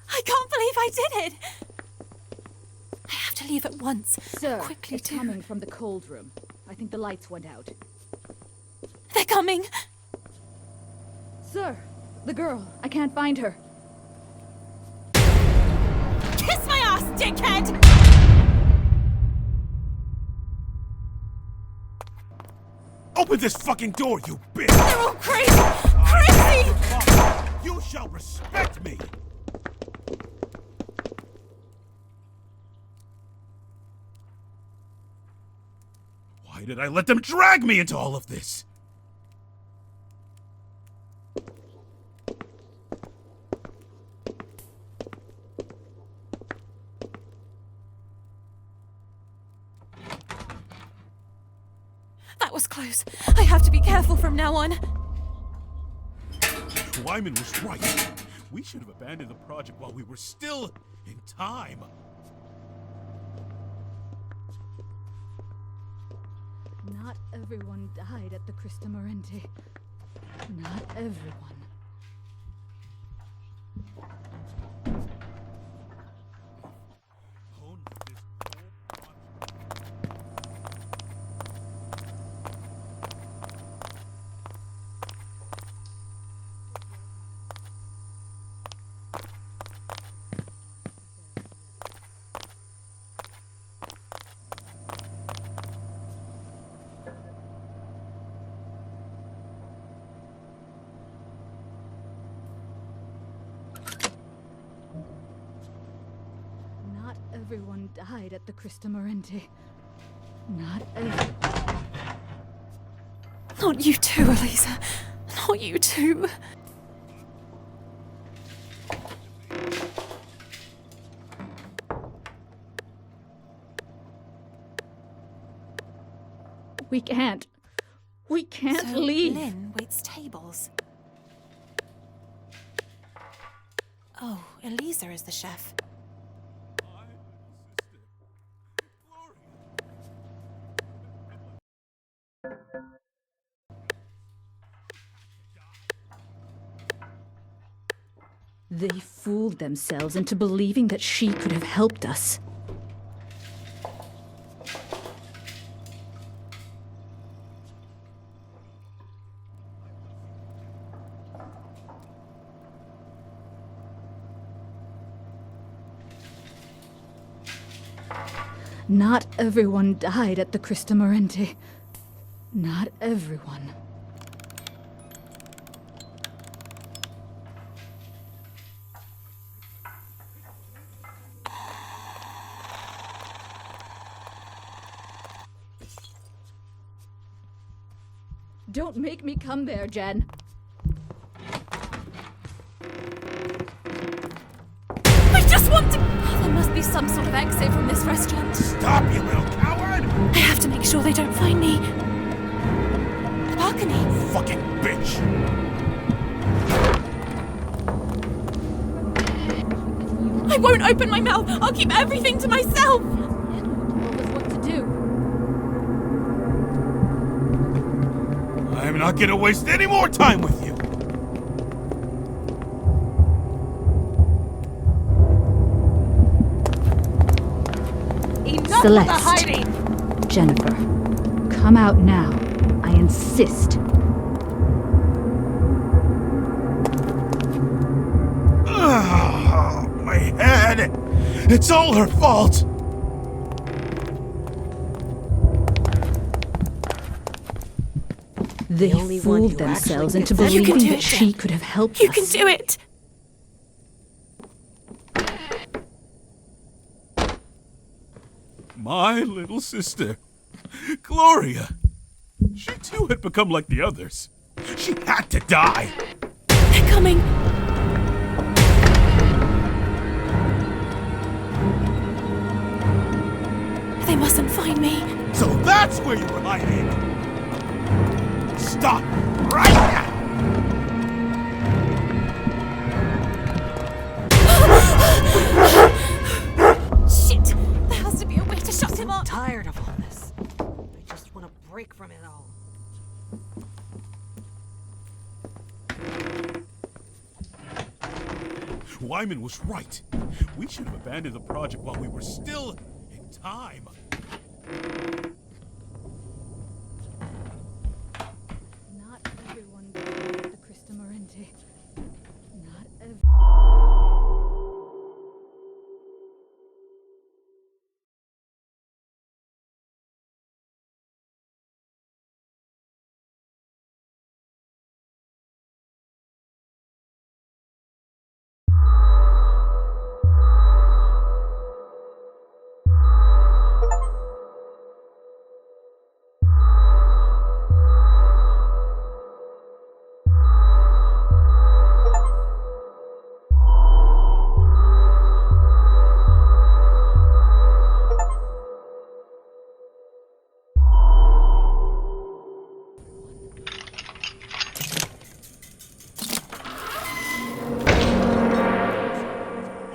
I can't believe I did it! I have to leave at once. Sir, quickly it's too. coming from the cold room. I think the lights went out. They're coming! Sir, the girl. I can't find her. Kiss my ass, dickhead! Open this fucking door, you bitch! They're all crazy! Crazy! You shall respect me! Why did I let them drag me into all of this? That was close. I have to be careful from now on. Wyman was right. We should have abandoned the project while we were still in time. Not everyone died at the Crista Morente. Not everyone. Not everyone died at the Crista Morente. Not everyone. Not you too, Elisa. Not you too. We can't. We can't So leave. Lynn waits tables. Oh, Elisa is the chef. They fooled themselves into believing that she could have helped us. Not everyone died at the Crista Morente. Not everyone. Don't make me come there, Jen. My be some sort of exit from this restaurant. Stop, you little coward! I have to make sure they don't find me. The balcony. Fucking bitch! I won't open my mouth. I'll keep everything to myself. What to do? I'm not gonna waste any more time with you! Enough Celeste. of the hiding! Jennifer, come out now. I insist. Oh, my head! It's all her fault! They only one fooled who themselves actually into gets it. You can believing do that it, she Jen. could have helped You us. can do it. My little sister, Gloria. She too had become like the others. She had to die. They're coming. They mustn't find me. So that's where you were hiding. Stop right now. Shit! There has to be a way to shut him I'm up. tired of all this. I just want to break from it all. Wyman was right. We should have abandoned the project while we were still in time. Not everyone believes the Crista Morente. Not everyone.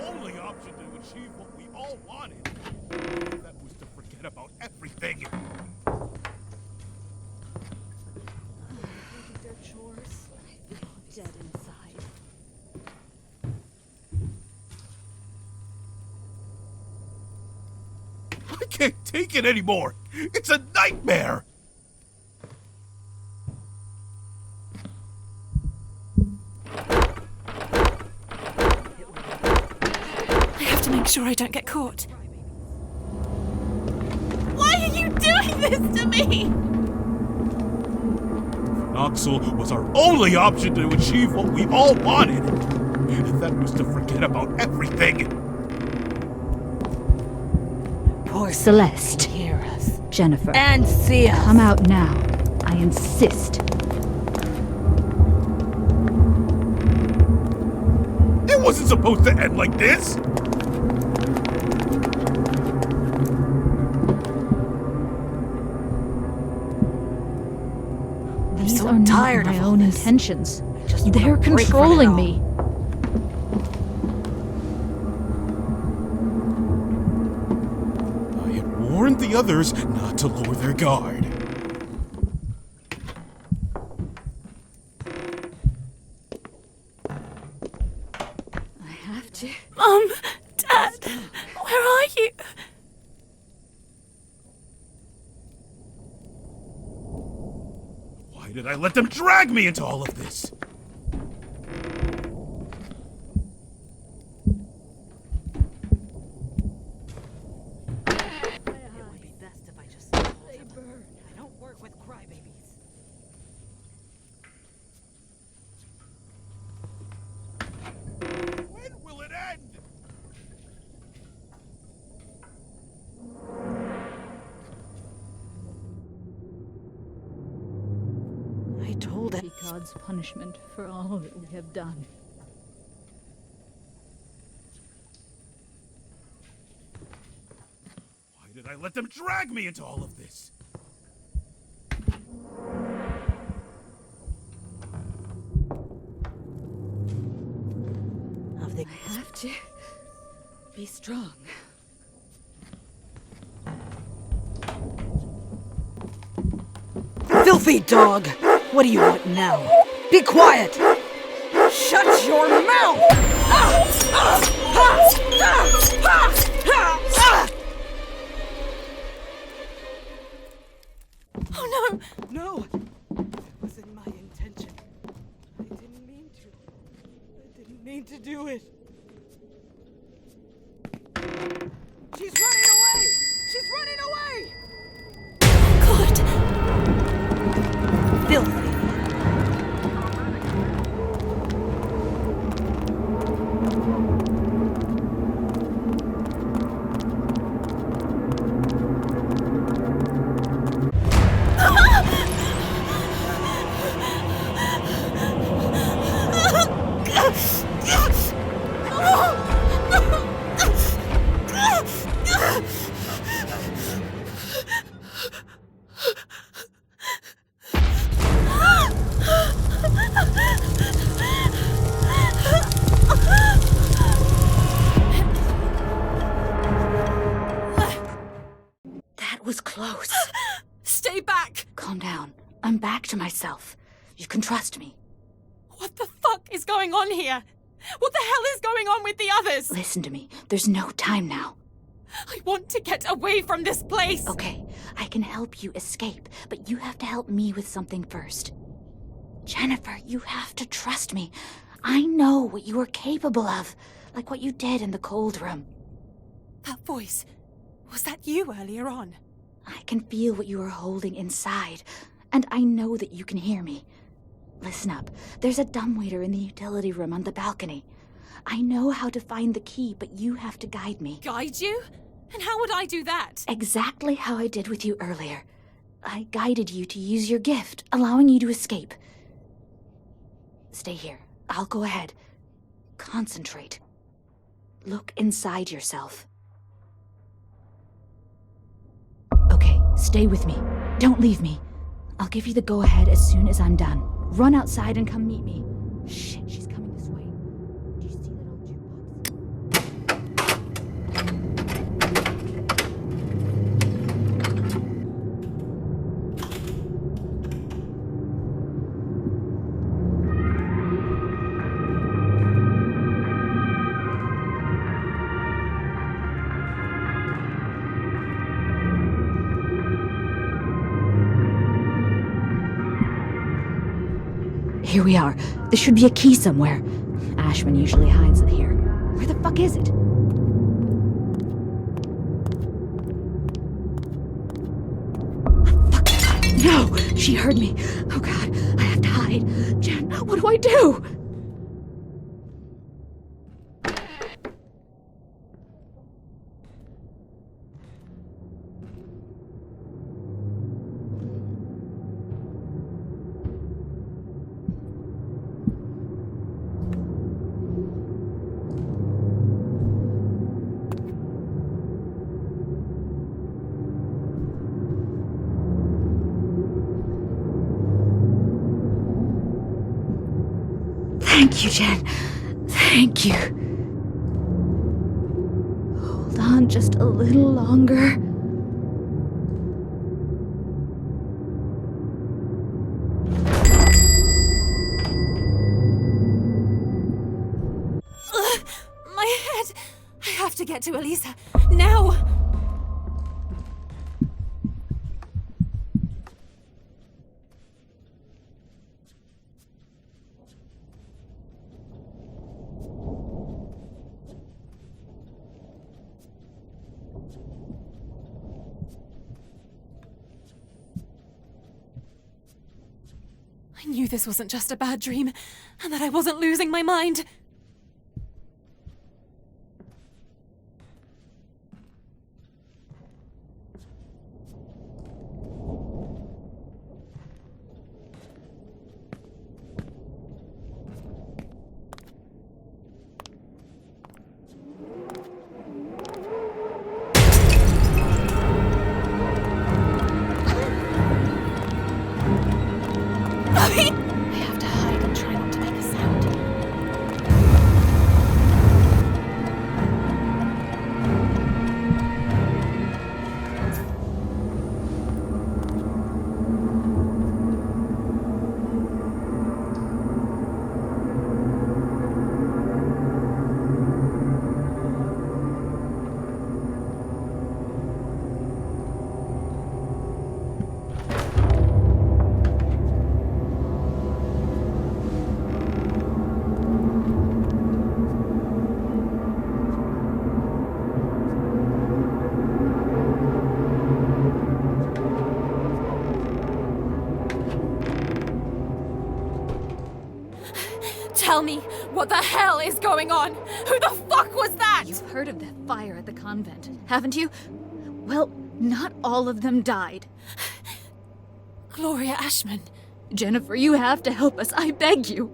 Only option to achieve what we all wanted. That was to forget about everything. Their chores. I feel dead inside. I can't take it anymore. It's a nightmare. I have to make sure I don't get caught. Why are you doing this to me? Noxel was our only option to achieve what we all wanted. That was to forget about everything. Poor Celeste. Hear us. Jennifer. And see us. Come out now. I insist. It wasn't supposed to end like this. These so are not tired my of all own this. intentions. just wanna They're break from it controlling all. me. I had warned the others not to lower their guard. I have to. Mom, Dad, where are you? Why did I let them drag me into all of this? It would be best if I just told him. I don't work with crybabies. When will it end? I told him. Be God's punishment for all that we have done. I let them drag me into all of this? I have to be strong. Filthy dog! What do you want now? Be quiet! Shut your mouth! Oh no! No! It wasn't my intention. I didn't mean to. I didn't mean to do it. She's running away! She's running away! God! Filthy. That was close. Stay back! Calm down. I'm back to myself. You can trust me. What the fuck is going on here? What the hell is going on with the others? Listen to me. There's no time now. I want to get away from this place! Okay, I can help you escape, but you have to help me with something first. Jennifer, you have to trust me. I know what you are capable of, like what you did in the cold room. That voice, was that you earlier on? I can feel what you are holding inside, and I know that you can hear me. Listen up. There's a dumbwaiter in the utility room on the balcony. I know how to find the key, but you have to guide me. Guide you? And how would I do that? Exactly how I did with you earlier. I guided you to use your gift, allowing you to escape. Stay here. I'll go ahead. Concentrate. Look inside yourself. Okay, stay with me. Don't leave me. I'll give you the go-ahead as soon as I'm done. Run outside and come meet me. Shit, she's coming this way. Do you see that old Here we are. There should be a key somewhere. Ashman usually hides it here. Where the fuck is it? Fuck. No! She heard me. Oh god, I have to hide. Jen, what do I do? Thank you, Jen. Thank you. Hold on just a little longer. My head! I have to get to Elisa. Now! I knew this wasn't just a bad dream, and that I wasn't losing my mind. Tell me, what the hell is going on? Who the fuck was that? You've heard of that fire at the convent, haven't you? Well, not all of them died. Gloria Ashman. Jennifer, you have to help us, I beg you.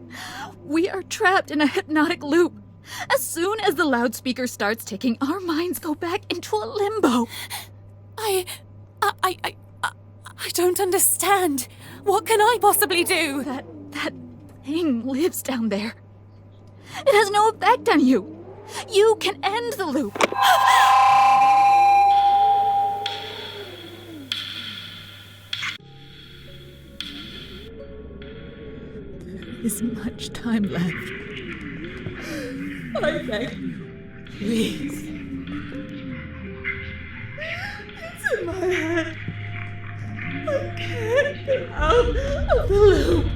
We are trapped in a hypnotic loop. As soon as the loudspeaker starts ticking, our minds go back into a limbo. I don't understand. What can I possibly do? That thing lives down there. It has no effect on you. You can end the loop. There isn't much time left. I beg you, please. It's in my head. I can't get out of the loop.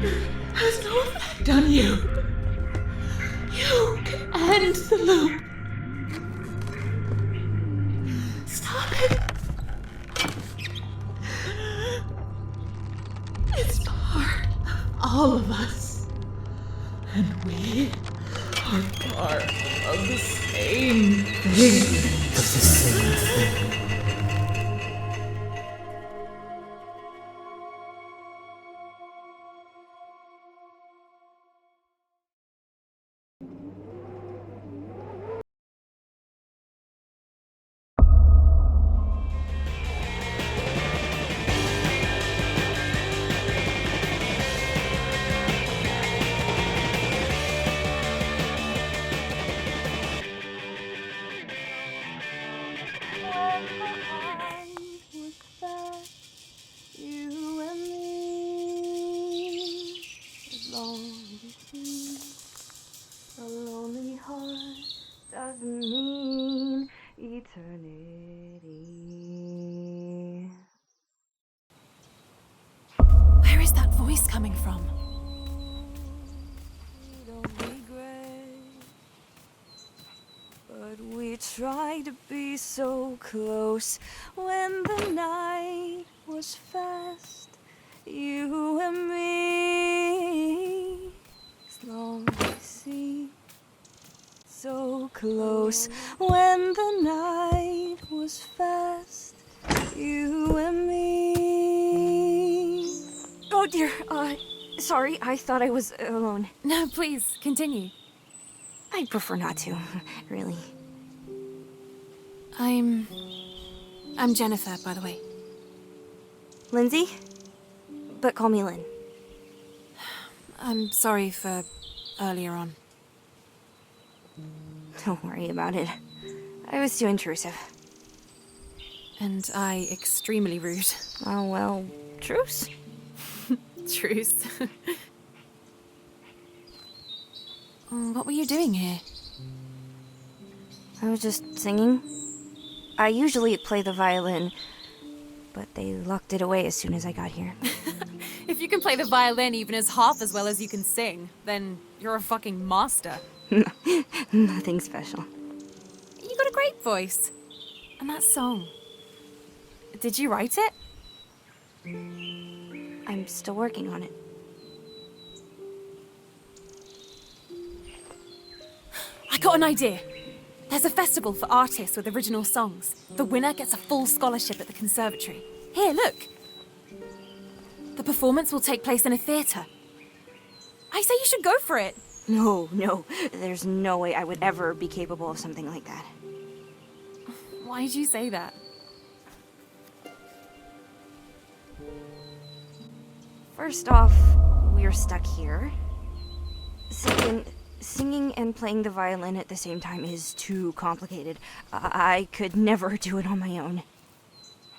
It has no effect on you. You can end the loop. Stop it. It's part of all of us. And we are part of the same thing. Doesn't mean eternity. Where is that voice coming from? Don't regret, but we tried to be so close when the night was fast. You and me, as long as we see. So close when the night was fast, you and me. Oh dear, sorry, I thought I was alone. No, please, continue. I'd prefer not to, really. I'm Jennifer, by the way. Lindsay? But call me Lynn. I'm sorry for earlier on. Don't worry about it. I was too intrusive. And I extremely rude. Oh, well, truce? Truce. What were you doing here? I was just singing. I usually play the violin, but they locked it away as soon as I got here. If you can play the violin even as half as well as you can sing, then you're a fucking master. Nothing special. You got a great voice. And that song. Did you write it? I'm still working on it. I got an idea. There's a festival for artists with original songs. The winner gets a full scholarship at the conservatory. Here, look. The performance will take place in a theatre. I say you should go for it. No. There's no way I would ever be capable of something like that. Why did you say that? First off, we're stuck here. Second, singing and playing the violin at the same time is too complicated. I could never do it on my own.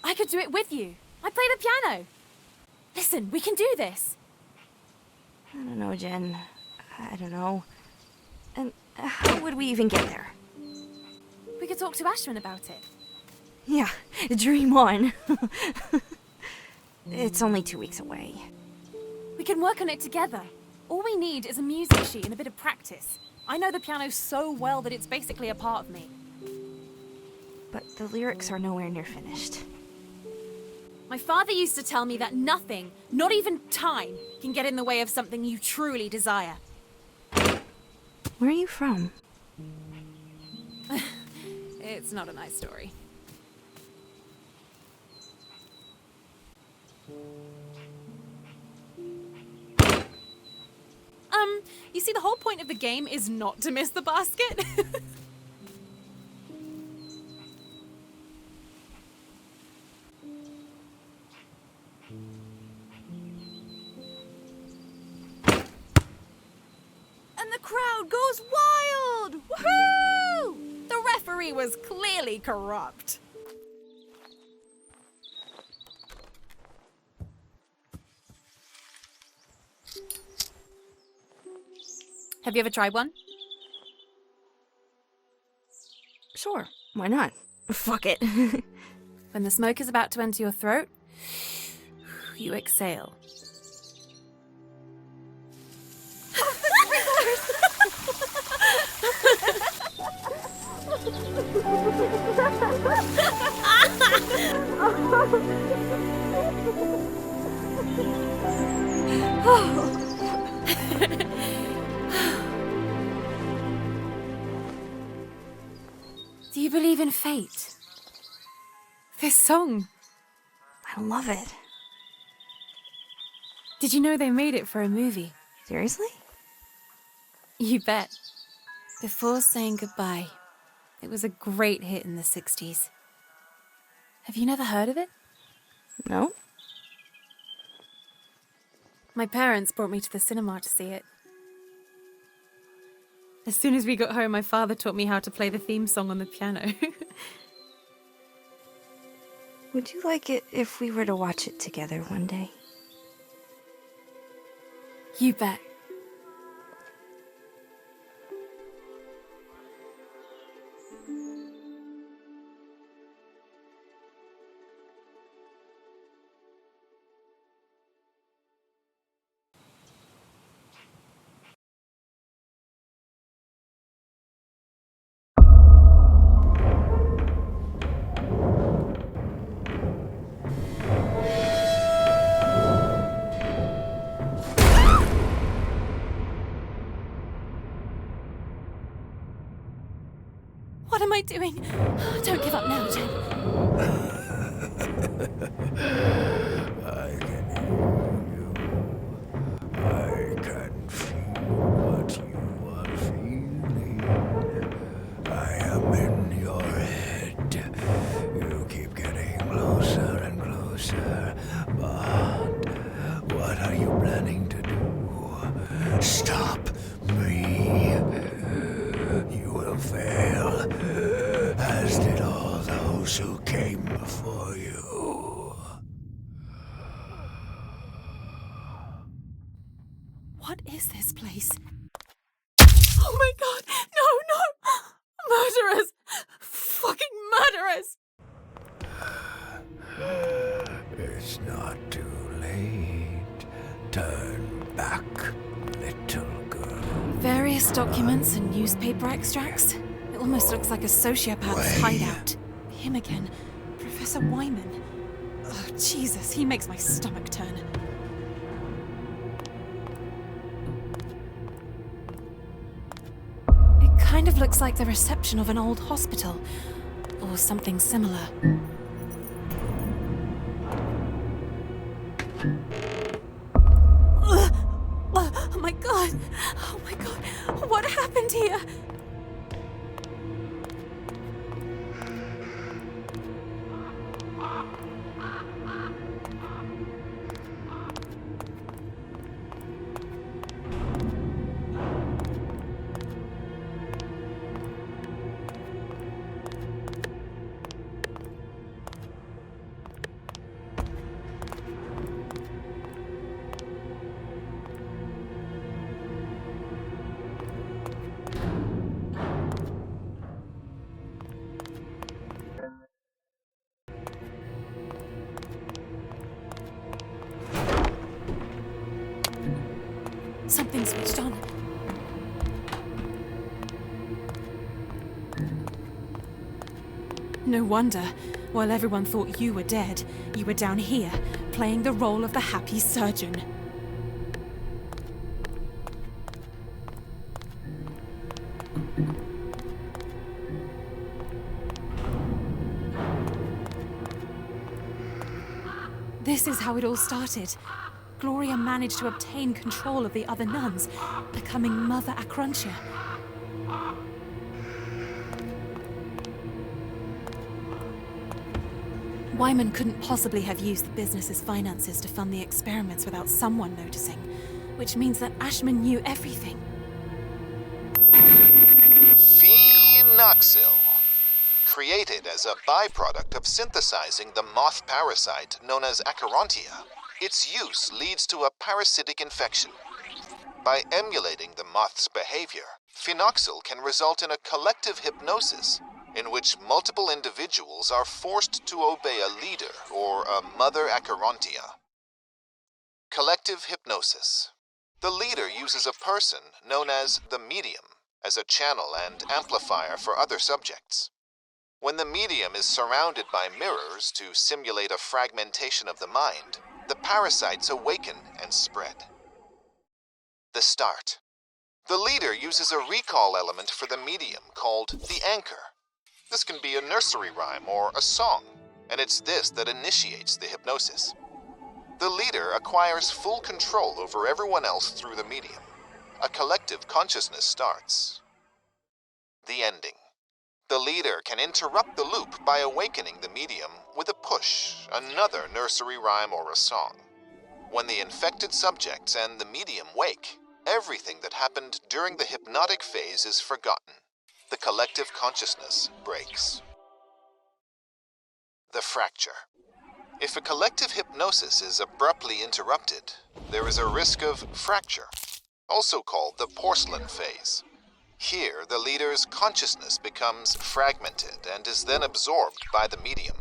I could do it with you. I play the piano. Listen, we can do this. I don't know, Jen. I don't know. And how would we even get there? We could talk to Ashman about it. Yeah, dream on. It's only 2 weeks away. We can work on it together. All we need is a music sheet and a bit of practice. I know the piano so well that it's basically a part of me. But the lyrics are nowhere near finished. My father used to tell me that nothing, not even time, can get in the way of something you truly desire. Where are you from? It's not a nice story. You see, the whole point of the game is not to miss the basket. And the crowd goes wild! Woohoo! The referee was clearly corrupt. Have you ever tried one? Sure, why not? Fuck it. When the smoke is about to enter your throat, you exhale. Do you believe in fate? This song. I love it. Did you know they made it for a movie? Seriously? You bet. Before Saying Goodbye. It was a great hit in the 60s. Have you never heard of it? No. My parents brought me to the cinema to see it. As soon as we got home, my father taught me how to play the theme song on the piano. Would you like it if we were to watch it together one day? You bet. What am I doing? Don't give up now, Jen. I can hear you. I can feel what you are feeling. I am in your head. You keep getting closer and closer. But what are you planning to do? Stop me. You will fail, as did all those who came before you. What is this place? Oh my god! No! Murderers! Fucking murderers! It's not too late. Turn back, little girl. Various documents and newspaper extracts. It almost looks like a sociopath's hideout. Him again. Professor Wyman. Oh, Jesus, he makes my stomach turn. It kind of looks like the reception of an old hospital. Or something similar. Oh my god! Oh my god! What happened here? Something switched on. No wonder. While everyone thought you were dead, you were down here, playing the role of the happy surgeon. This is how it all started. Gloria managed to obtain control of the other nuns, becoming Mother Acrontia. Wyman couldn't possibly have used the business's finances to fund the experiments without someone noticing, which means that Ashman knew everything. Phenoxyl. Created as a byproduct of synthesizing the moth parasite known as Acherontia, its use leads to a parasitic infection. By emulating the moth's behavior, phenoxyl can result in a collective hypnosis in which multiple individuals are forced to obey a leader or a Mother Acherontia. Collective hypnosis. The leader uses a person known as the medium as a channel and amplifier for other subjects. When the medium is surrounded by mirrors to simulate a fragmentation of the mind, the parasites awaken and spread. The start. The leader uses a recall element for the medium called the anchor. This can be a nursery rhyme or a song, and it's this that initiates the hypnosis. The leader acquires full control over everyone else through the medium. A collective consciousness starts. The ending. The leader can interrupt the loop by awakening the medium with a push, another nursery rhyme or a song. When the infected subjects and the medium wake, everything that happened during the hypnotic phase is forgotten. The collective consciousness breaks. The fracture. If a collective hypnosis is abruptly interrupted, there is a risk of fracture, also called the porcelain phase. Here, the leader's consciousness becomes fragmented and is then absorbed by the medium.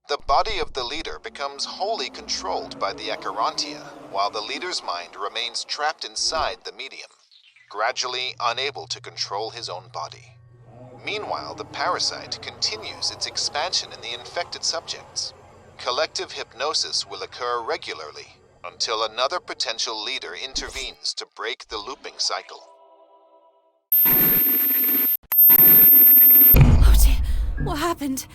The body of the leader becomes wholly controlled by the Acherontia, while the leader's mind remains trapped inside the medium, gradually unable to control his own body. Meanwhile, the parasite continues its expansion in the infected subjects. Collective hypnosis will occur regularly until another potential leader intervenes to break the looping cycle. Oh dear, what happened?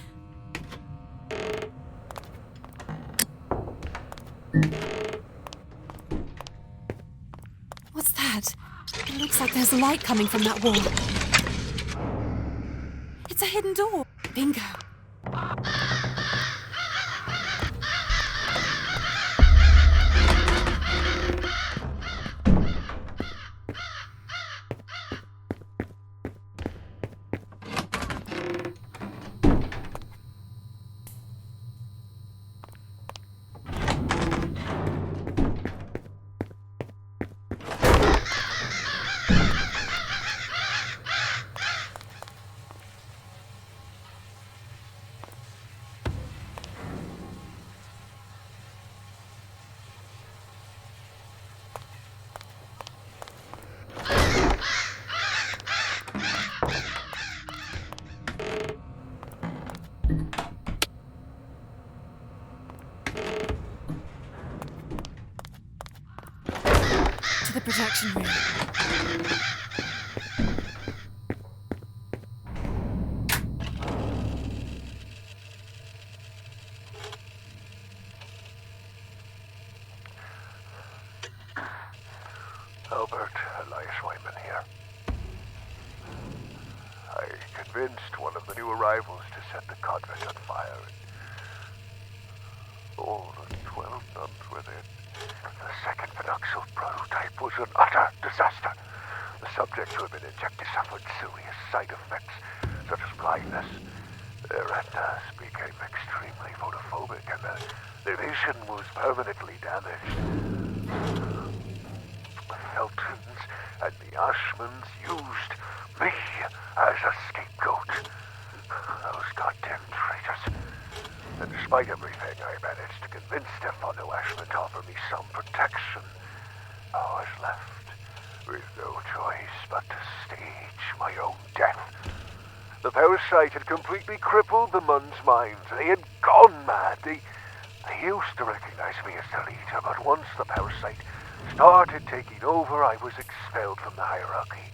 What's that? It looks like there's light coming from that wall. It's a hidden door. Bingo. To the projection room. Albert, Elias Wyman here. I convinced one of the new arrivals to set the convent on fire. All the 12 nuns were there. The second phenoxyl prototype was an utter disaster. The subjects who had been injected suffered serious side effects, such as blindness. Their retinas became extremely photophobic, and their vision was permanently damaged. The Feltons and the Ashmans used me as a scapegoat. Those goddamn traitors. And despite everything, I managed to convince Stefano Ashman to offer me some protection. I was left with no choice but to stage my own death. The parasite had completely crippled the nuns' minds. They had gone mad. They used to recognize me as the leader, but once the parasite started taking over, I was expelled from the hierarchy.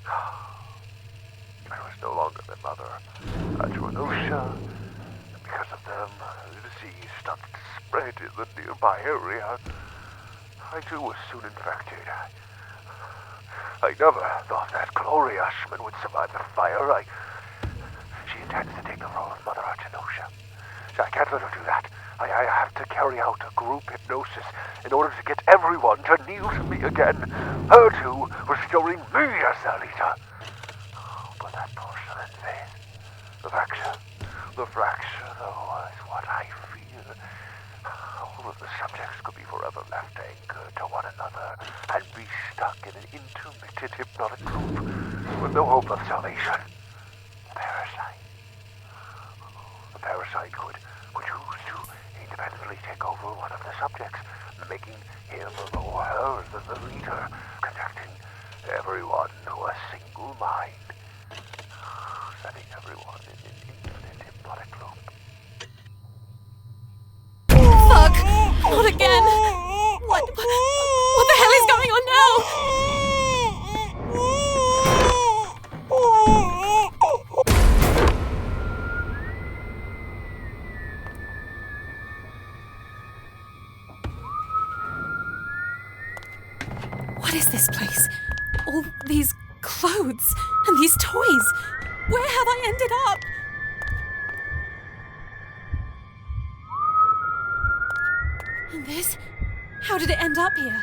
I was no longer their mother. Adrenosha. Because of them, the disease started to spread in the nearby area. I too was soon infected. I never thought that Gloria Ashman would survive the fire. She intends to take the role of Mother Artenosha. So I can't let her do that. I have to carry out a group hypnosis in order to get everyone to kneel to me again. Her too, restoring me as their leader. But that porcelain face, the fracture, oh, is what I fear. All of the subjects could be forever left anchored to one another and be stuck in an intermittent hypnotic loop with no hope of salvation. The parasite could choose to independently take over one of the subjects, making him or her the leader, connecting everyone to a single mind, setting everyone in an infinite hypnotic loop. Fuck! Not again! What the hell is going on now? What is this place? All these clothes and these toys. Where have I ended up? And this? How did it end up here?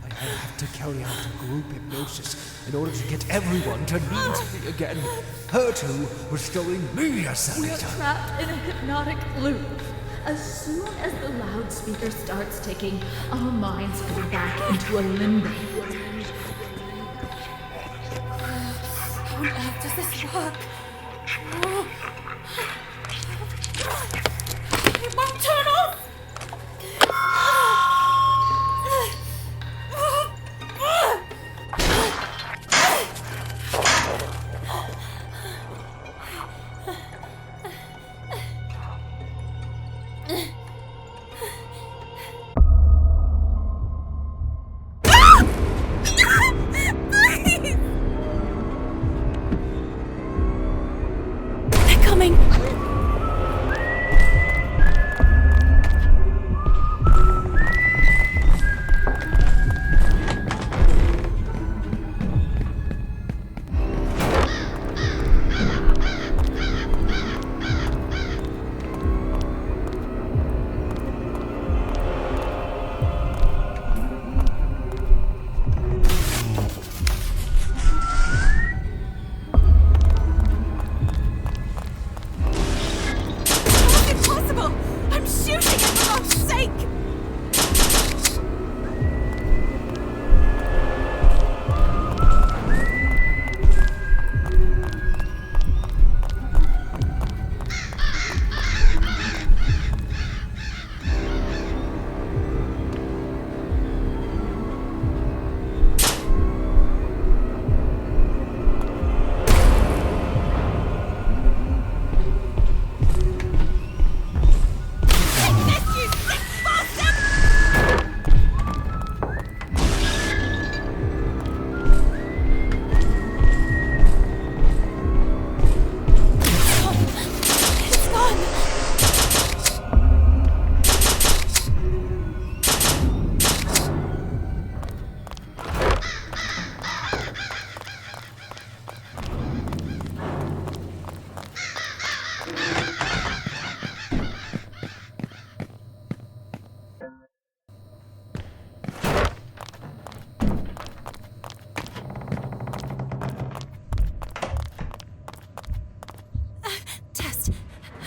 I have to carry out a group hypnosis in order to get everyone to kneel to me again. Her too, restoring me as the We are leader. trapped in a hypnotic loop. As soon as the loudspeaker starts ticking, our minds go back into a limbo. How on earth does this work? It won't turn off! They're coming!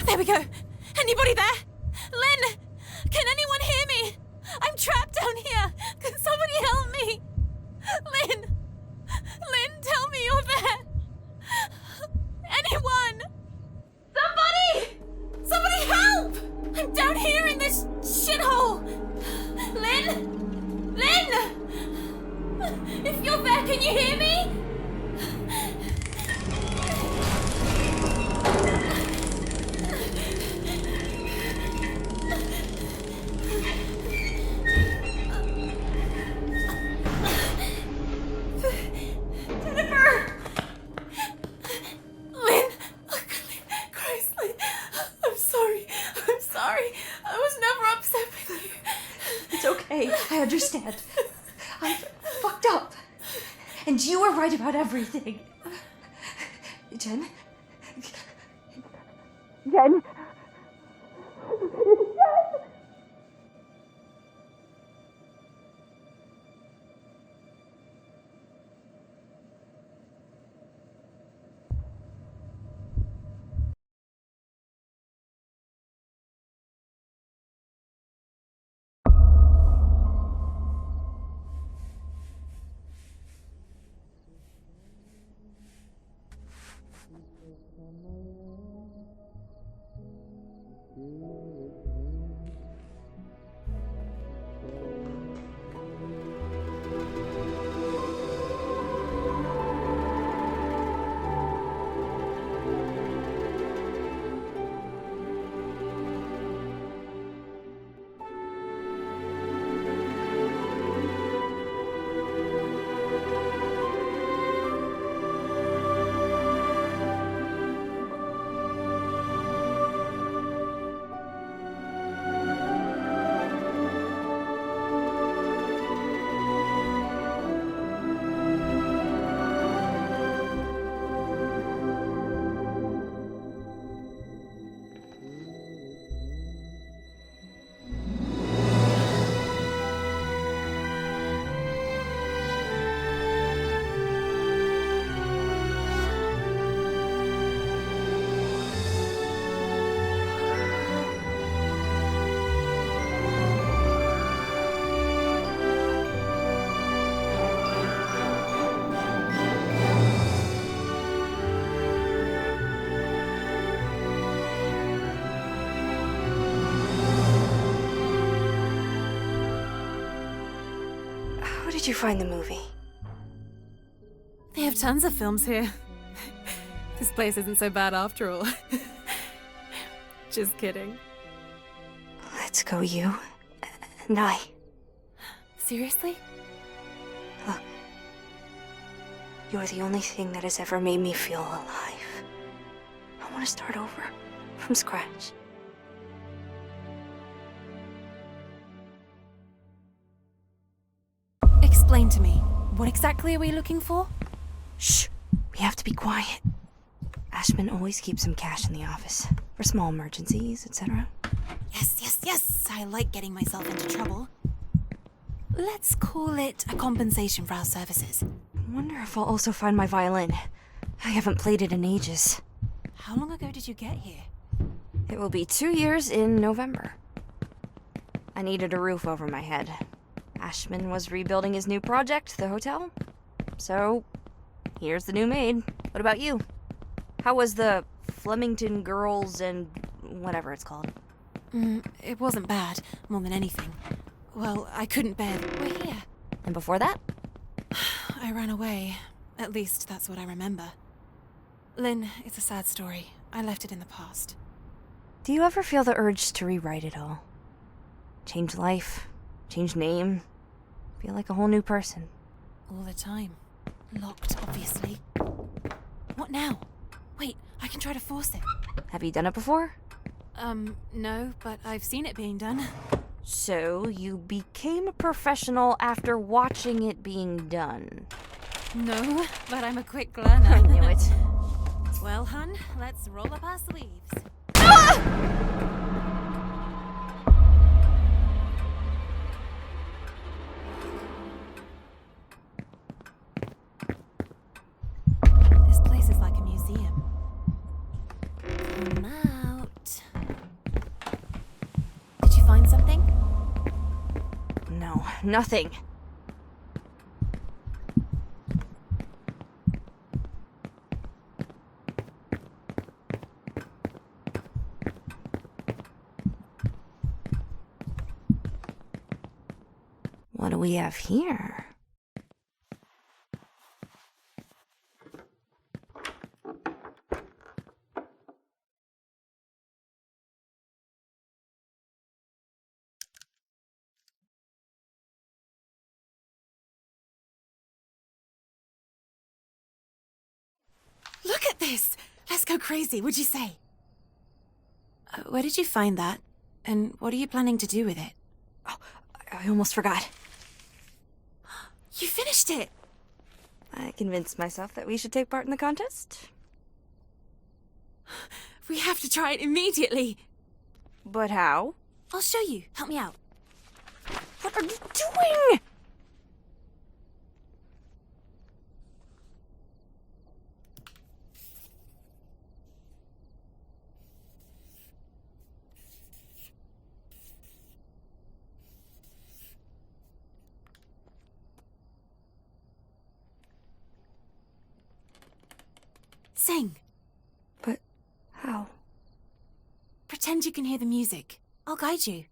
There we go. Anybody there? Lynn! Can anyone hear me? I'm trapped down here. Can somebody help me? Lynn! Lynn, tell me you're there. Anyone! Somebody! Somebody help! I'm down here in this shithole. Lynn! Lynn! If you're there, can you hear me? I was never upset with you. It's okay. I understand. I've fucked up. And you were right about everything. Jen? Jen? How did you find the movie? They have tons of films here. This place isn't so bad after all. Just kidding. Let's go, you and I. Seriously? Look, you're the only thing that has ever made me feel alive. I want to start over, from scratch. Explain to me, what exactly are we looking for? Shh! We have to be quiet. Ashman always keeps some cash in the office, for small emergencies, etc. Yes, I like getting myself into trouble. Let's call it a compensation for our services. I wonder if I'll also find my violin. I haven't played it in ages. How long ago did you get here? It will be 2 years in November. I needed a roof over my head. Ashman was rebuilding his new project, the hotel. So, here's the new maid. What about you? How was the Flemington Girls and whatever it's called? It wasn't bad, more than anything. Well, I couldn't bear... We're here. And before that? I ran away. At least that's what I remember. Lynn, it's a sad story. I left it in the past. Do you ever feel the urge to rewrite it all? Change life, change name, feel like a whole new person? All the time. Locked, obviously. What now? Wait, I can try to force it. Have you done it before? No, but I've seen it being done. So, you became a professional after watching it being done? No, but I'm a quick learner. I knew it. Well, hun, let's roll up our sleeves. This place is like a museum. Come out. Did you find something? No, nothing. What do we have here? Look at this! Let's go crazy, would you say? Where did you find that? And what are you planning to do with it? Oh, I almost forgot. You finished it! I convinced myself that we should take part in the contest. We have to try it immediately! But how? I'll show you. Help me out. What are you doing? Sing. But how? Pretend you can hear the music. I'll guide you.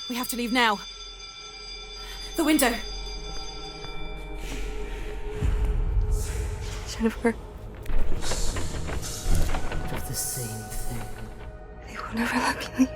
We have to leave now. The window. Jennifer. For the same thing. They will never let me leave.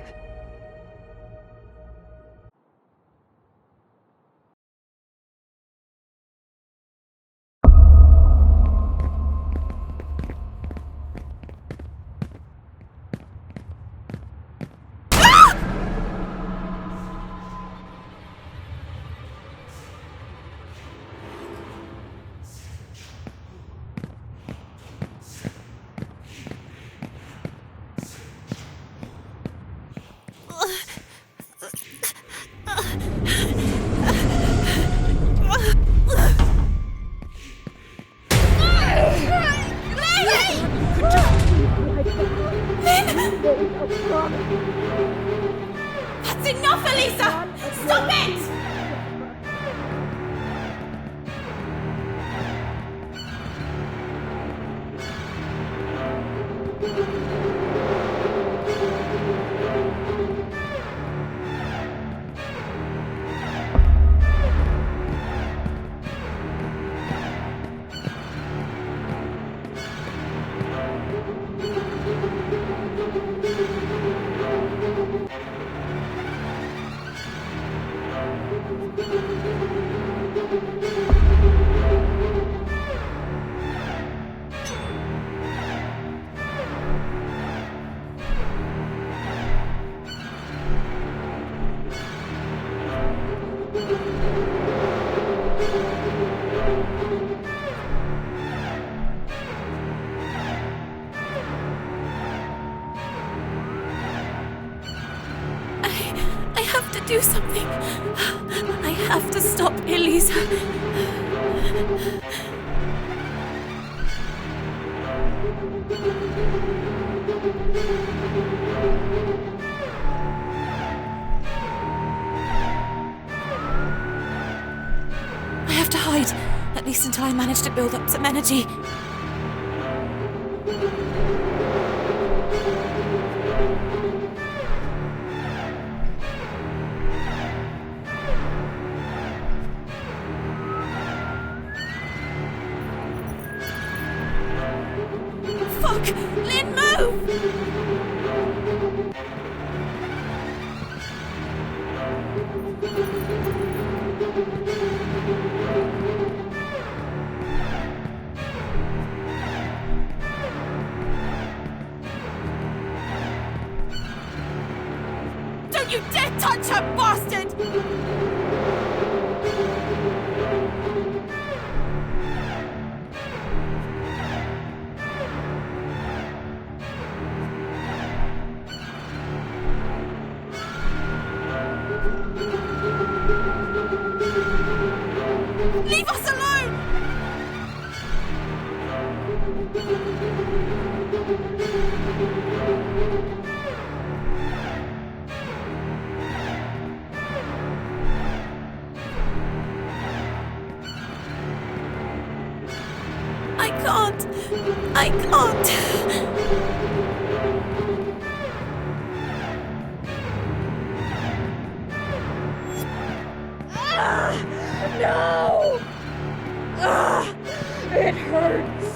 That's enough, Elisa! Stop it! I have to do something. I have to stop Elisa. I have to hide, at least until I manage to build up some energy. Fuck! Lynn, move! you dare touch her, bastard! Leave us alone! I can't. No! It hurts.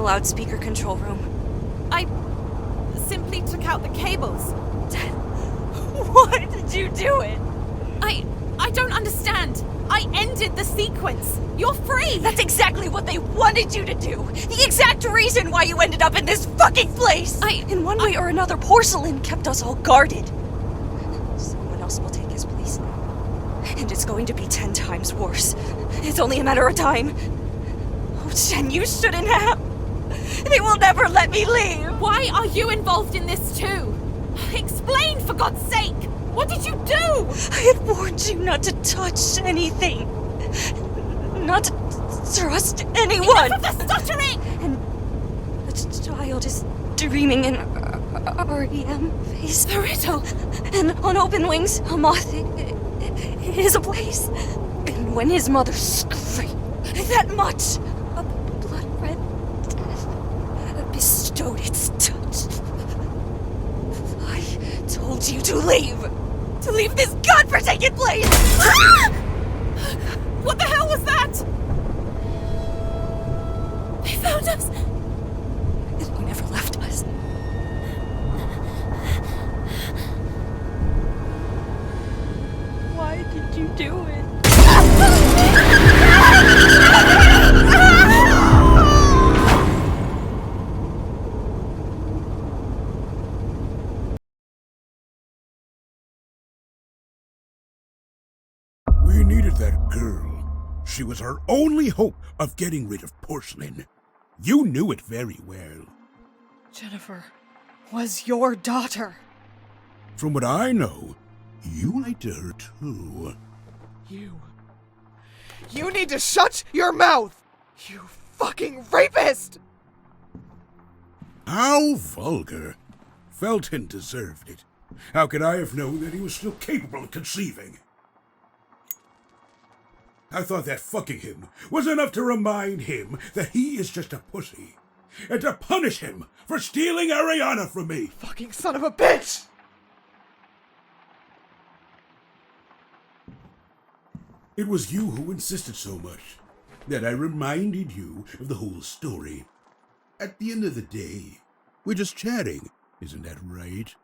Loudspeaker control room. I simply took out the cables. Why did you do it? I don't understand. I ended the sequence. You're free. That's exactly what they wanted you to do. The exact reason why you ended up in this fucking place. In one way or another, Porcelain kept us all guarded. Someone else will take his place. And it's going to be 10 times worse. It's only a matter of time. Oh, Jen, you shouldn't have. They will never let me leave! Why are you involved in this too? Explain, for God's sake! What did you do? I had warned you not to touch anything. Not to trust anyone! Enough of the stuttering! And the child is dreaming in REM face. The riddle! And on open wings, a moth is ablaze. And when his mother screamed that much, a blood-red death bestowed its touch. I told you to leave! To leave this godforsaken place! What the hell was that? They found us! It never left us. Why did you do it? We needed that girl. She was our only hope of getting rid of Porcelain. You knew it very well. Jennifer was your daughter. From what I know, you lied to her too. You need to shut your mouth! You fucking rapist! How vulgar. Felton deserved it. How could I have known that he was still capable of conceiving? I thought that fucking him was enough to remind him that he is just a pussy. And to punish him for stealing Ariana from me. Fucking son of a bitch! It was you who insisted so much that I reminded you of the whole story. At the end of the day, we're just chatting, isn't that right?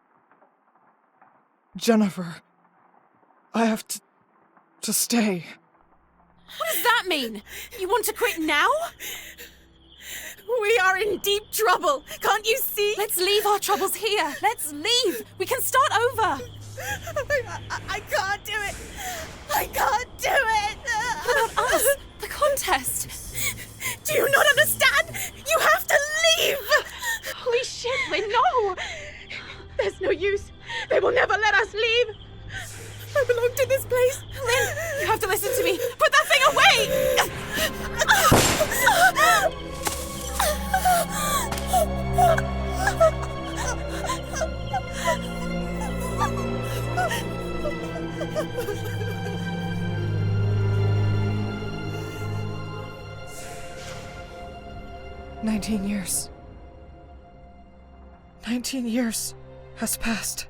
Jennifer, I have to stay. What does that mean? You want to quit now? We are in deep trouble. Can't you see? Let's leave our troubles here. Let's leave. We can start over. I can't do it. I can't do it. What about us? The contest. Do you not understand? You have to leave. Holy shit, Lynn, no! There's no use. They will never let us leave. I belong to this place. Lynn, you have to listen to me. Put that thing away! 19 years. 19 years has passed.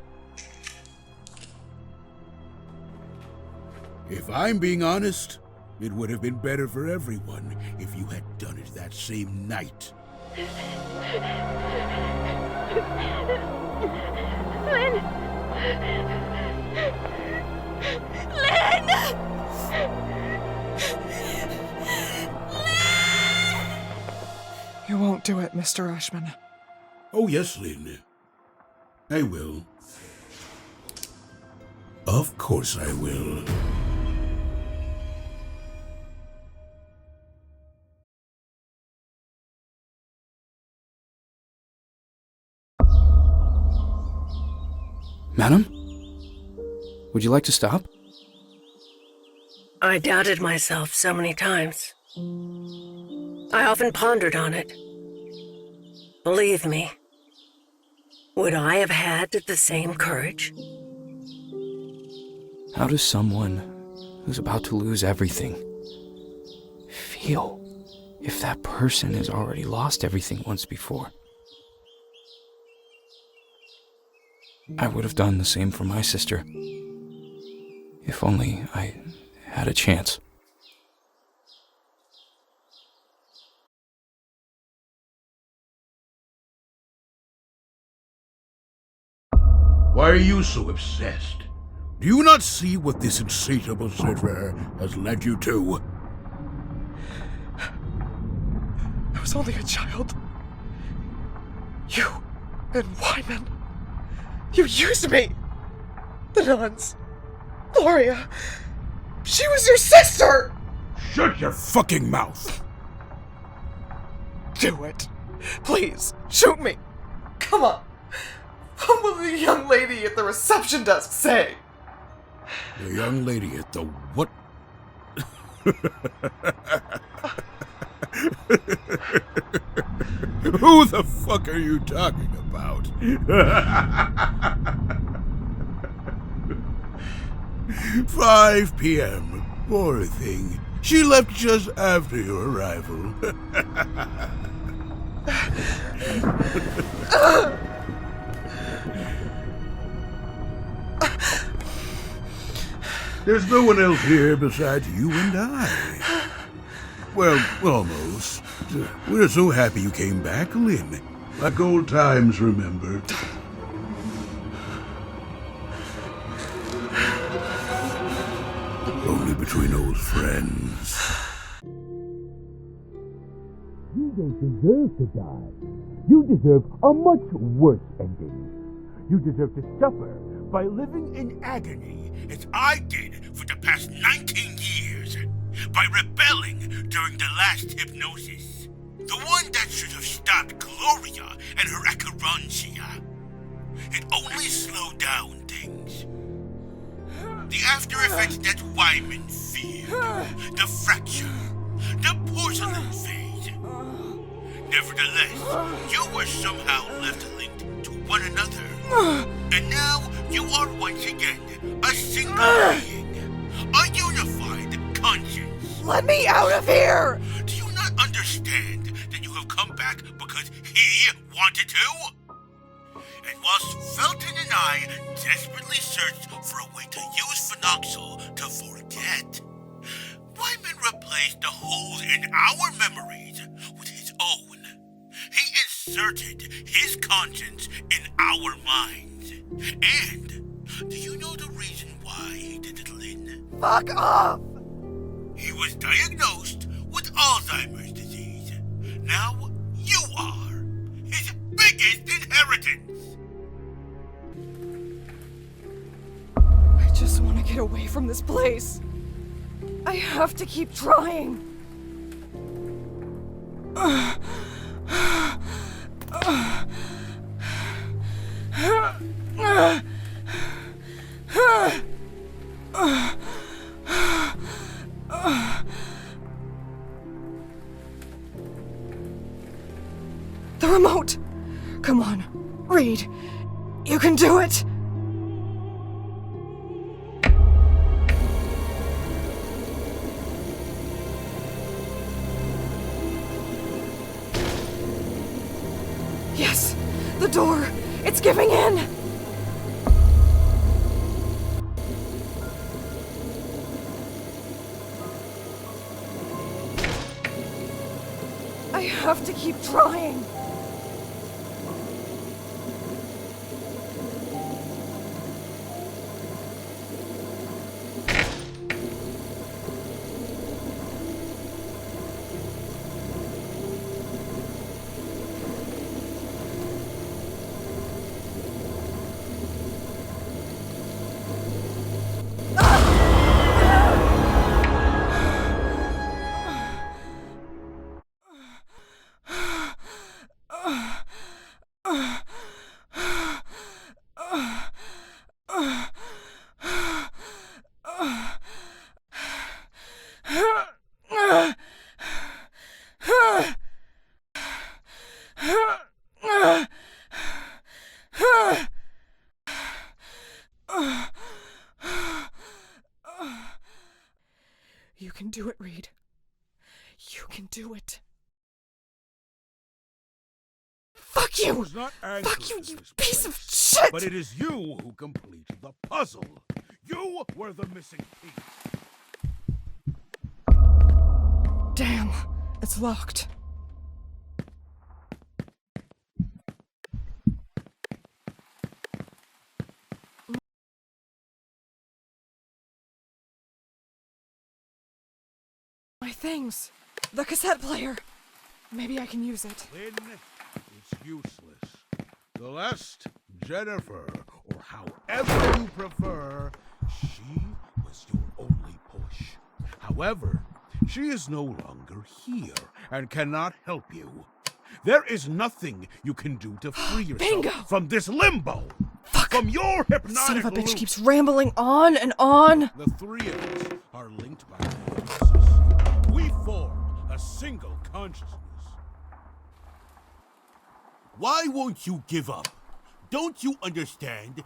If I'm being honest, it would have been better for everyone if you had done it that same night. Lynn! Lynn! You won't do it, Mr. Ashman. Oh, yes, Lynn. I will. Of course I will. Madam? Would you like to stop? I doubted myself so many times. I often pondered on it. Believe me, would I have had the same courage? How does someone who's about to lose everything feel if that person has already lost everything once before? I would have done the same for my sister, if only I had a chance. Why are you so obsessed? Do you not see what this insatiable searcher has led you to? I was only a child. You and Wyman. You used me! The nuns. Gloria. She was your sister! Shut your fucking mouth! Do it. Please, shoot me. Come on. What will the young lady at the reception desk say? The young lady at the what? Who the fuck are you talking about? 5 p.m. Poor thing. She left just after your arrival. There's no one else here besides you and I. Well, almost. We're so happy you came back, Lynn. Like old times, remember? Only between old friends. You don't deserve to die. You deserve a much worse ending. You deserve to suffer by living in agony, as I did for the past 19 years. By rebelling during the last hypnosis. The one that should have stopped Gloria and her akarantia. It only slowed down things. The after effects that Wyman feared. The fracture. The porcelain phase. Nevertheless, you were somehow left linked to one another. And now you are once again a single being. A unified conscience. Let me out of here! Do you not understand that you have come back because he wanted to? And whilst Felton and I desperately searched for a way to use phenoxyl to forget, Wyman replaced the holes in our memories with his own. He inserted his conscience in our minds. And do you know the reason why he did it, Lynn? Fuck off! He was diagnosed with Alzheimer's disease. Now you are his biggest inheritance. I just want to get away from this place. I have to keep trying. The remote! Come on, Reed. You can do it! Yes! The door! It's giving in! I have to keep trying! You can do it, Reed. You can do it. Fuck you! Fuck you, you piece of shit! But it is you who complete the puzzle. You were the missing piece. Damn, it's locked. My things. The cassette player. Maybe I can use it. Lynn, it's useless. Celeste, Jennifer, or however you prefer, she was your only push. However, she is no longer here and cannot help you. There is nothing you can do to free yourself from this limbo. Fuck. From your hypnotic Son of a bitch loop. keeps rambling on and on. The three of us are linked by hypnosis. We form a single consciousness. Why won't you give up? Don't you understand?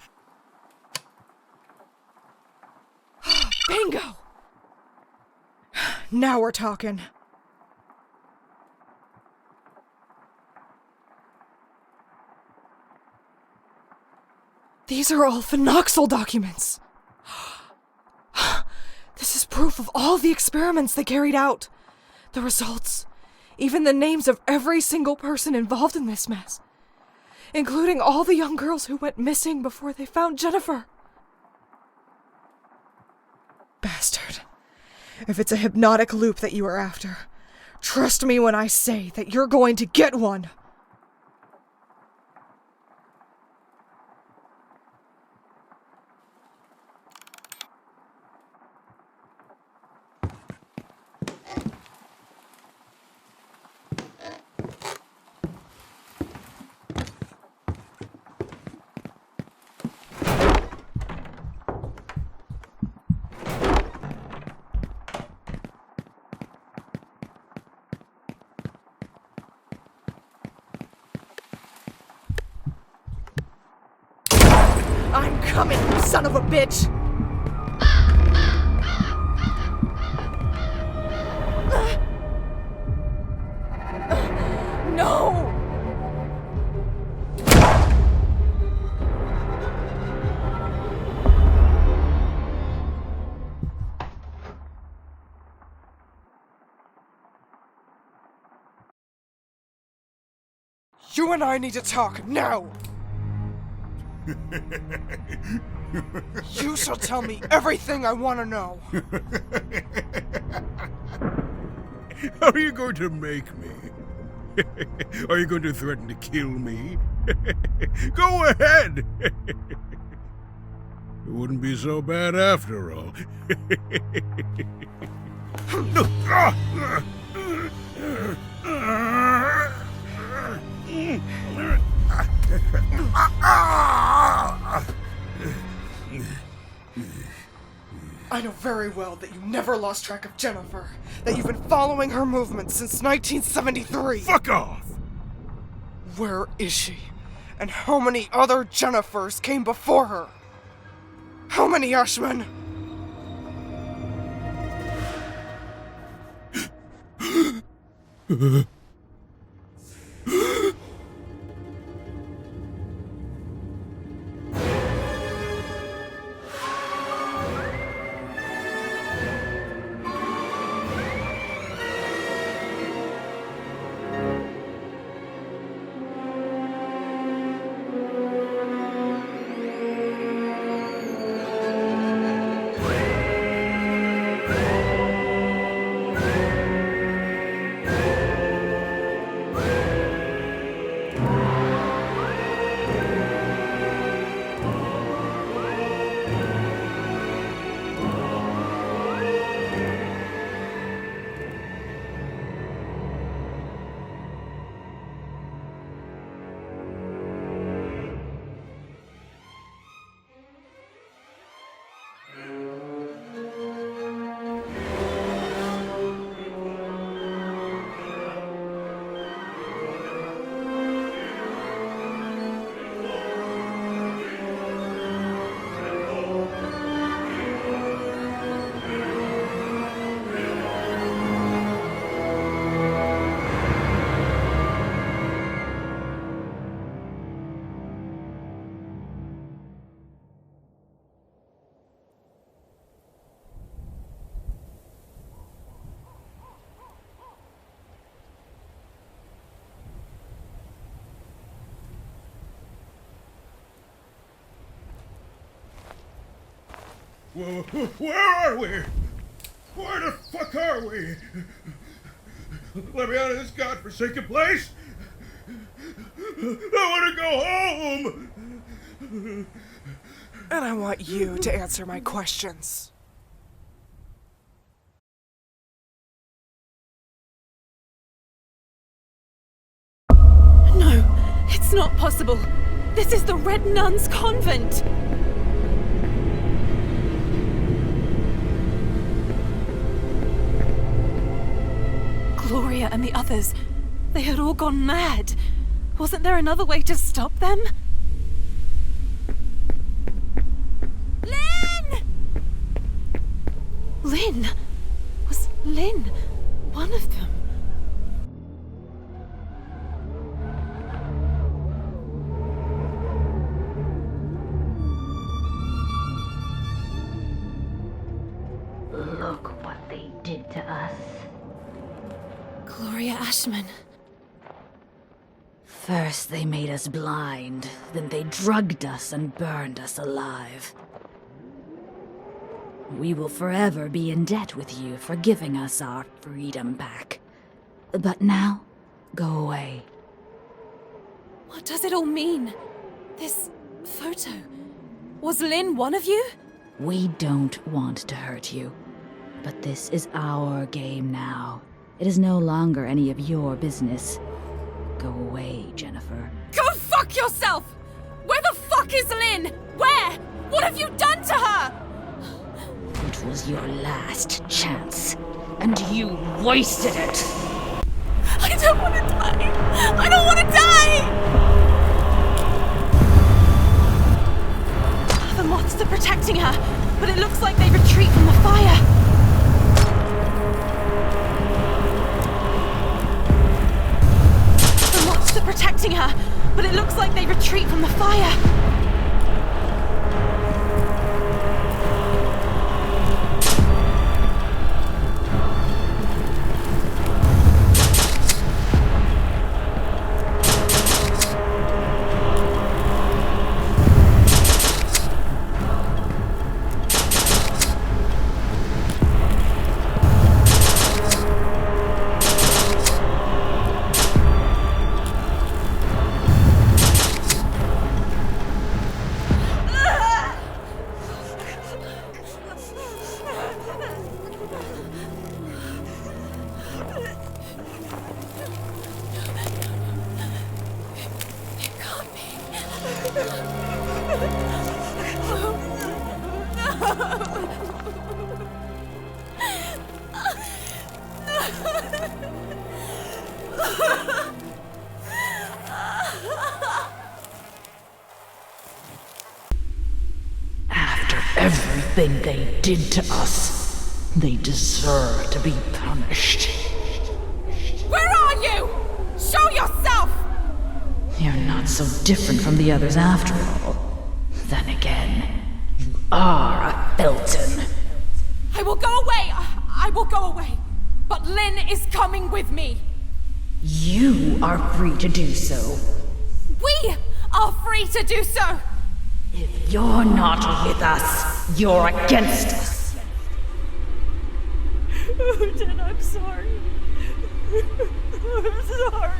Bingo! Now we're talking. These are all phenoxyl documents. This is proof of all the experiments they carried out. The results. Even the names of every single person involved in this mess. Including all the young girls who went missing before they found Jennifer. Bastard. If it's a hypnotic loop that you are after, trust me when I say that you're going to get one. I'm coming, you son of a bitch! No! You and I need to talk now! You shall tell me everything I want to know. How are you going to make me? Are you going to threaten to kill me? Go ahead! It wouldn't be so bad after all. I know very well that you never lost track of Jennifer, that you've been following her movements since 1973. Fuck off! Where is she? And how many other Jennifers came before her? How many, Ashman? Where are we? Where the fuck are we? Let me out of this godforsaken place! I want to go home! And I want you to answer my questions. No, it's not possible. This is the Red Nuns Convent. Gloria and the others, they had all gone mad. Wasn't there another way to stop them? Lynn! Lynn? Was Lynn one of them? Look what they did to us. Gloria Ashman. First they made us blind, then they drugged us and burned us alive. We will forever be in debt with you for giving us our freedom back. But now, go away. What does it all mean? This photo. Was Lynn one of you? We don't want to hurt you. But this is our game now. It is no longer any of your business. Go away, Jennifer. Go fuck yourself! Where the fuck is Lynn? Where? What have you done to her? It was your last chance, and you wasted it! I don't want to die! I don't want to die! The moths are protecting her, but it looks like they retreat from the fire. The moths are protecting her, but it looks like they retreat from the fire. Everything they did to us, they deserve to be punished. Where are you? Show yourself! You're not so different from the others after all. Then again, you are a Felton. I will go away! I will go away! But Lynn is coming with me! You are free to do so. We are free to do so! If you're not with us, you're against us. Odin, I'm sorry. I'm sorry.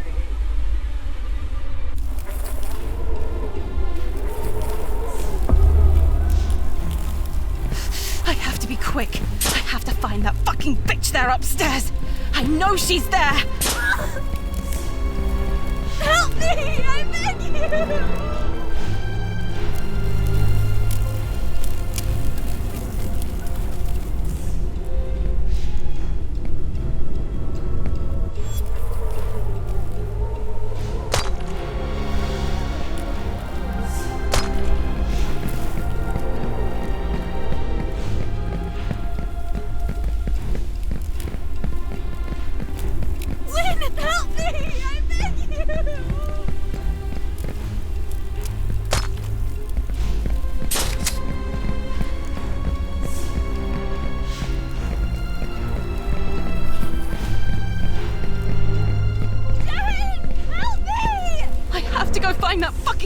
I have to be quick. I have to find that fucking bitch there upstairs. I know she's there. Help me! I beg you!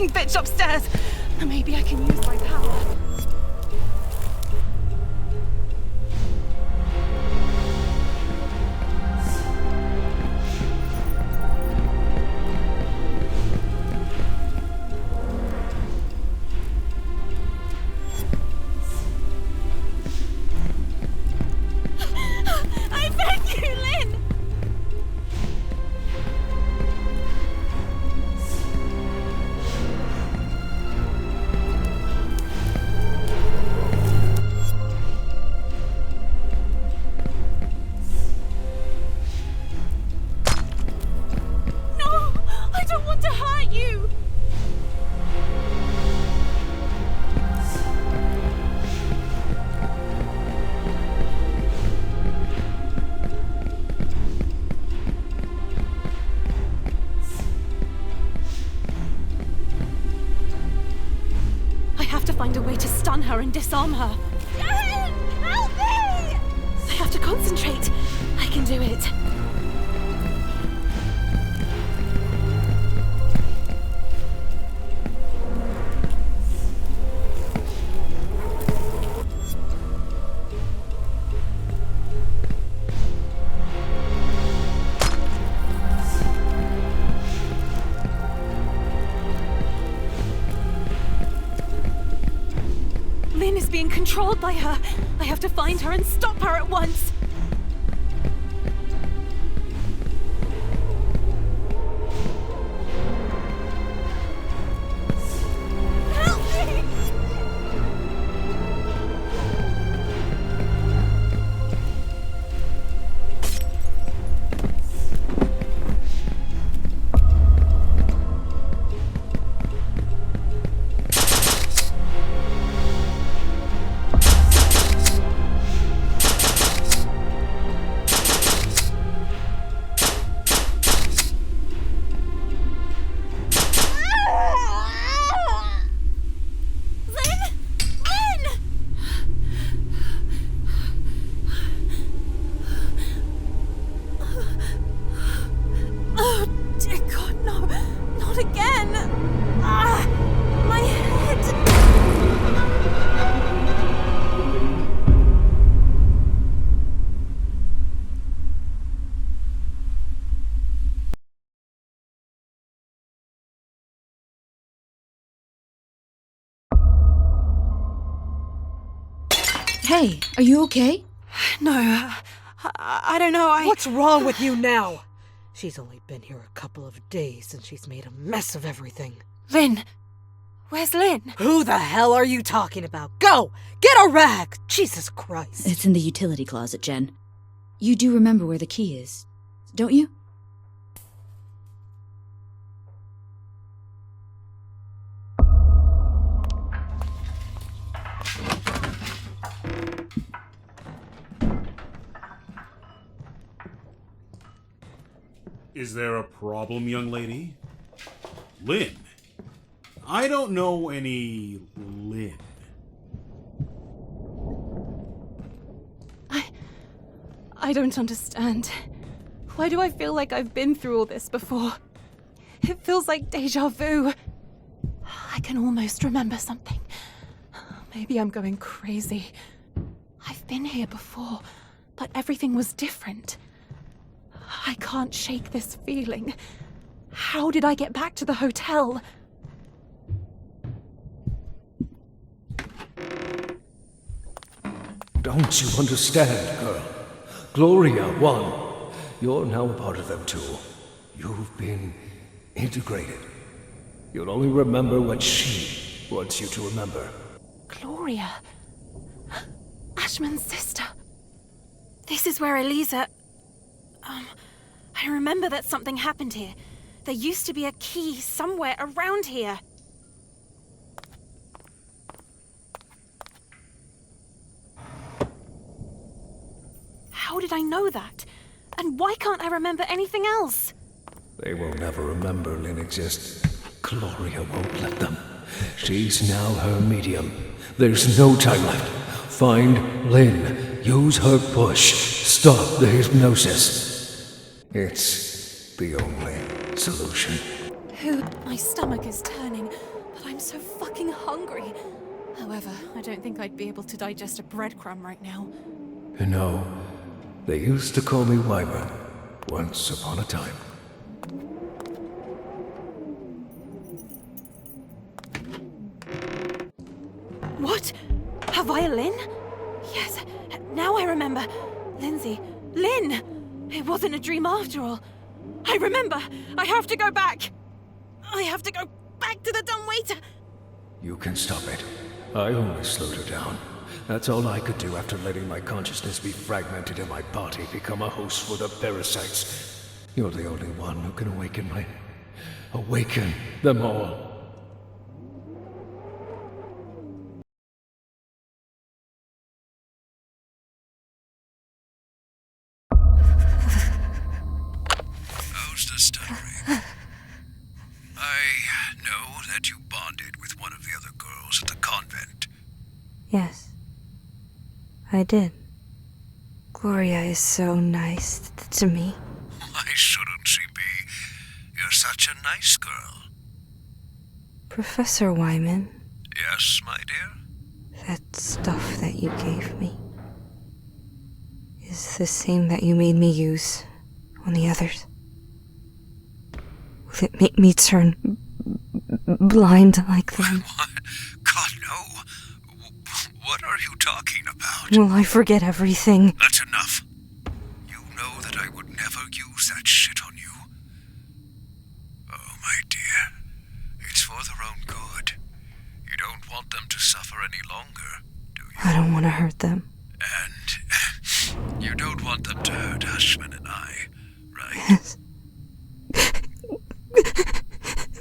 Bitch upstairs. Maybe I can use my power. I beg you, Lynn! her and disarm her. Jen! Help me! I have to concentrate. I can do it. Lynn is being controlled by her. I have to find her and stop her at once. Help me! Oh, dear God, no. Not again. Ah, my head. Hey, are you okay? No, I don't know, What's wrong with you now? She's only been here a couple of days and she's made a mess of everything. Lynn! Where's Lynn? Who the hell are you talking about? Go! Get a rag! Jesus Christ. It's in the utility closet, Jen. You do remember where the key is, don't you? Is there a problem, young lady? Lynn? I don't know any Lynn. I don't understand. Why do I feel like I've been through all this before? It feels like deja vu. I can almost remember something. Maybe I'm going crazy. I've been here before, but everything was different. I can't shake this feeling. How did I get back to the hotel? Don't you understand, girl? Gloria won. You're now a part of them too. You've been integrated. You'll only remember what she wants you to remember. Gloria? Ashman's sister. This is where Eliza... I remember that something happened here. There used to be a key somewhere around here. How did I know that? And why can't I remember anything else? They will never remember Lynn exists. Gloria won't let them. She's now her medium. There's no time left. Find Lynn. Use her push. Stop the hypnosis. It's the only solution. My stomach is turning, but I'm so fucking hungry. However, I don't think I'd be able to digest a breadcrumb right now. You know, they used to call me Wyvern once upon a time. What? A violin? Yes, now I remember. Lindsay. Lynn! It wasn't a dream after all. I remember! I have to go back! I have to go back to the dumbwaiter! You can stop it. I only slowed her down. That's all I could do after letting my consciousness be fragmented and my body become a host for the parasites. You're the only one who can awaken me. Awaken them all. How's the stuttering? I know that you bonded with one of the other girls at the convent. Yes, I did. Gloria is so nice to me. Why shouldn't she be? You're such a nice girl. Professor Wyman, Yes, my dear? that stuff that you gave me is the same that you made me use on the others. Will it make me turn blind like them? God, no. What are you talking about? Will I forget everything? That's enough. You know that I would never use that shit on you. Oh, my dear. It's for their own good. You don't want them to suffer any longer, do you? I don't want to hurt them. And you don't want them to hurt Ashman and I, right? Yes.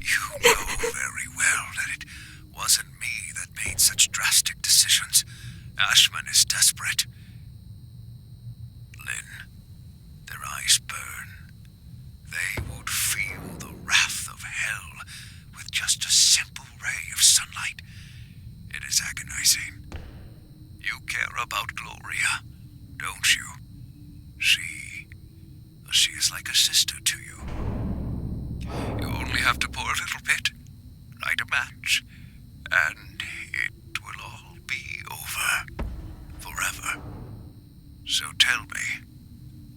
You know very well that it wasn't me that made such drastic decisions. Ashman is desperate. Lynn, their eyes burn. They would feel the wrath of hell with just a simple ray of sunlight. It is agonizing. You care about Gloria, don't you? She is like a sister to you. You only have to pour a little bit, light a match, and it will all be over. Forever. So tell me,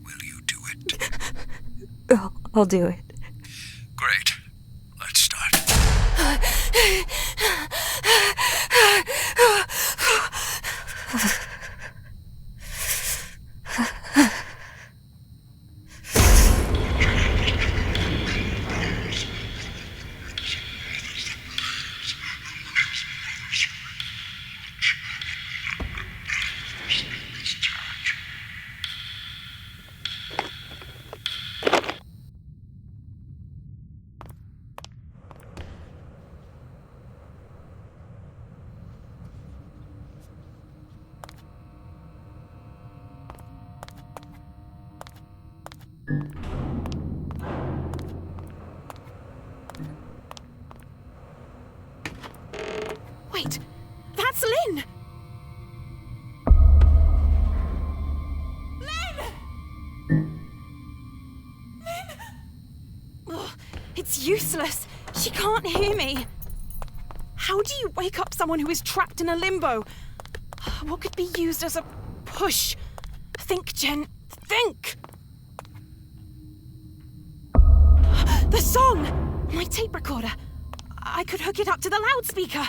will you do it? I'll do it. Great. Let's start. Wait, that's Lynn! Ugh, it's useless. She can't hear me. How do you wake up someone who is trapped in a limbo? What could be used as a push? Think, Jen. Think! The song! My tape recorder. I could hook it up to the loudspeaker.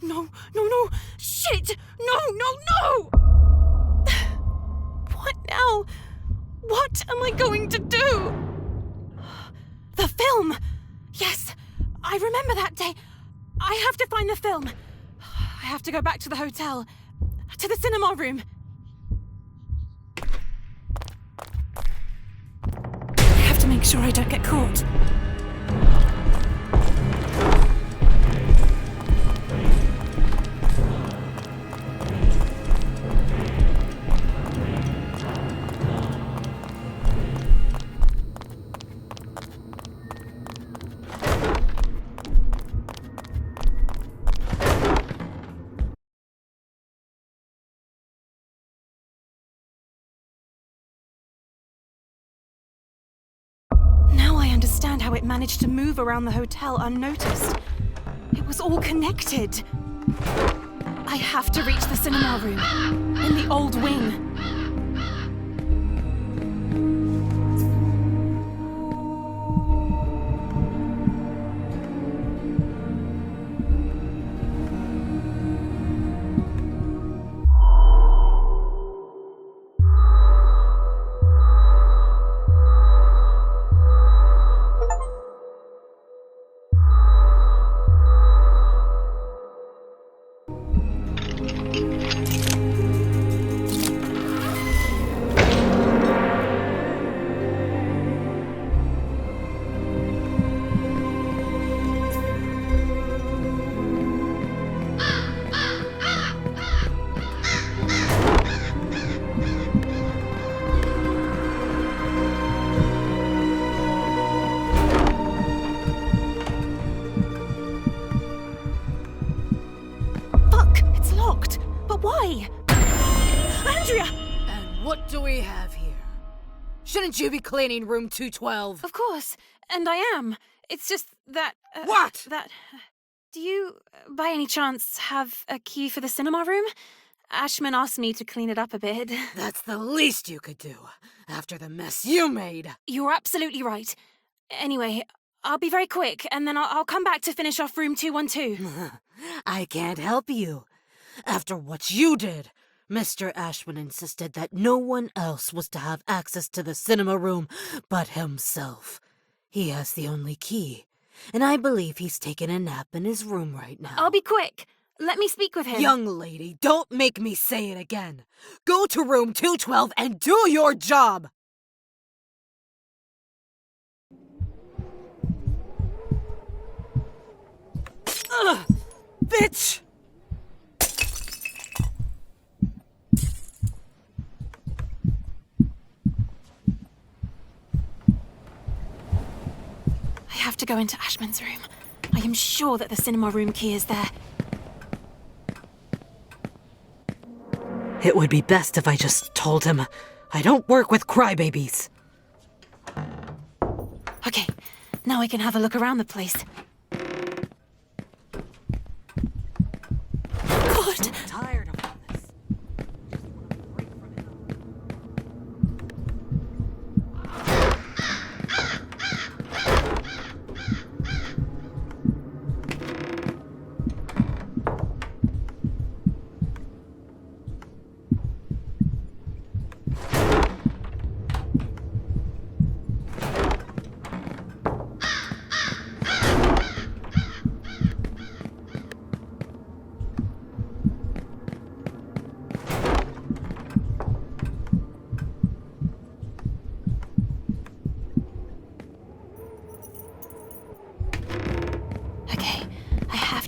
No! Shit! No! What now? What am I going to do? The film! Yes, I remember that day. I have to find the film. I have to go back to the hotel. To the cinema room. I have to make sure I don't get caught. Now I understand understand how it managed to move around the hotel unnoticed. It was all connected. I have to reach the cinema room, in the old wing. Why? Andrea! And what do we have here? Shouldn't you be cleaning room 212? Of course, and I am. It's just that... What? Do you, by any chance, have a key for the cinema room? Ashman asked me to clean it up a bit. That's the least you could do, after the mess you made. You're absolutely right. Anyway, I'll be very quick, and then I'll come back to finish off room 212. I can't help you. After what you did, Mr. Ashman insisted that no one else was to have access to the cinema room but himself. He has the only key, and I believe he's taking a nap in his room right now. I'll be quick. Let me speak with him. Young lady, don't make me say it again. Go to room 212 and do your job! Ugh! Bitch! I have to go into Ashman's room. I am sure that the cinema room key is there. It would be best if I just told him I don't work with crybabies. Okay, now I can have a look around the place. God! I'm tired of all this.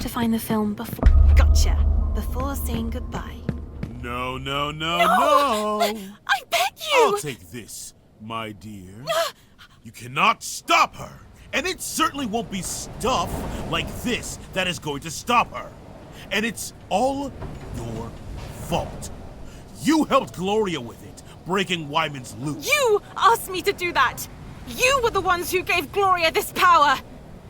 Find the film before... Gotcha! Before saying goodbye. No. I beg you! I'll take this, my dear. You cannot stop her! And it certainly won't be stuff like this that is going to stop her. And it's all your fault. You helped Gloria with it, breaking Wyman's loop. You asked me to do that! You were the ones who gave Gloria this power!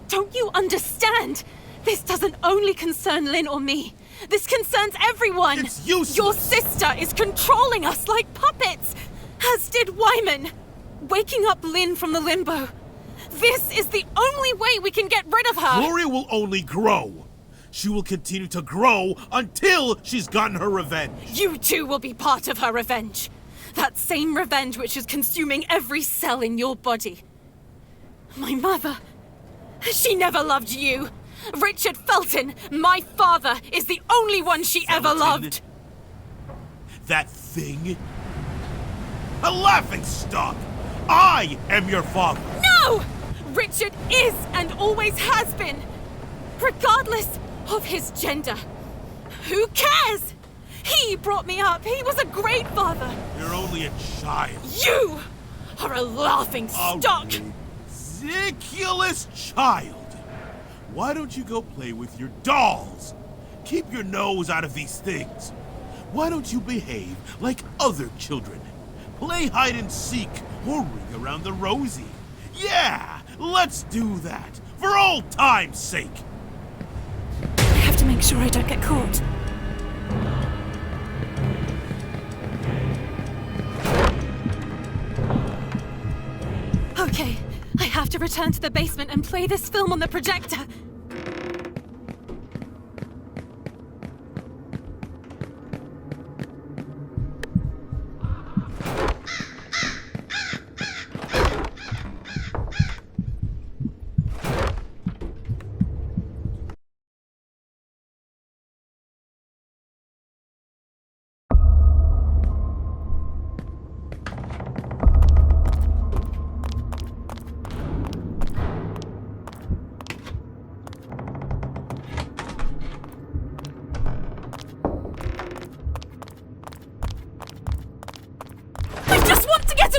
Don't you understand? This doesn't only concern Lynn or me. This concerns everyone. It's useless. Your sister is controlling us like puppets, as did Wyman, waking up Lynn from the limbo. This is the only way we can get rid of her. Gloria will only grow. She will continue to grow until she's gotten her revenge. You too will be part of her revenge. That same revenge which is consuming every cell in your body. My mother, she never loved you. Richard Felton, my father, is the only one she ever loved. That thing? A laughingstock! I am your father! No! Richard is and always has been, regardless of his gender. Who cares? He brought me up. He was a great father. You're only a child. You are a laughingstock. A ridiculous child. Why don't you go play with your dolls? Keep your nose out of these things. Why don't you behave like other children? Play hide and seek or ring around the rosy. Yeah, Let's do that, for old time's sake! I have to make sure I don't get caught. Okay, I have to return to the basement and play this film on the projector.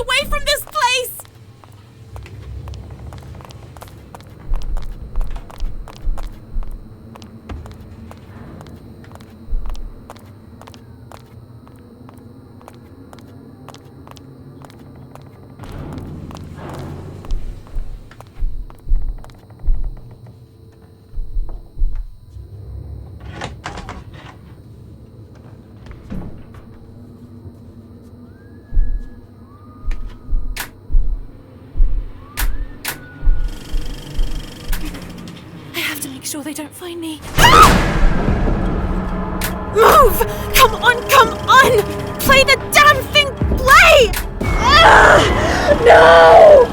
Away from this place! Sure they don't find me. Move! Come on, come on! Play the damn thing! Play! No!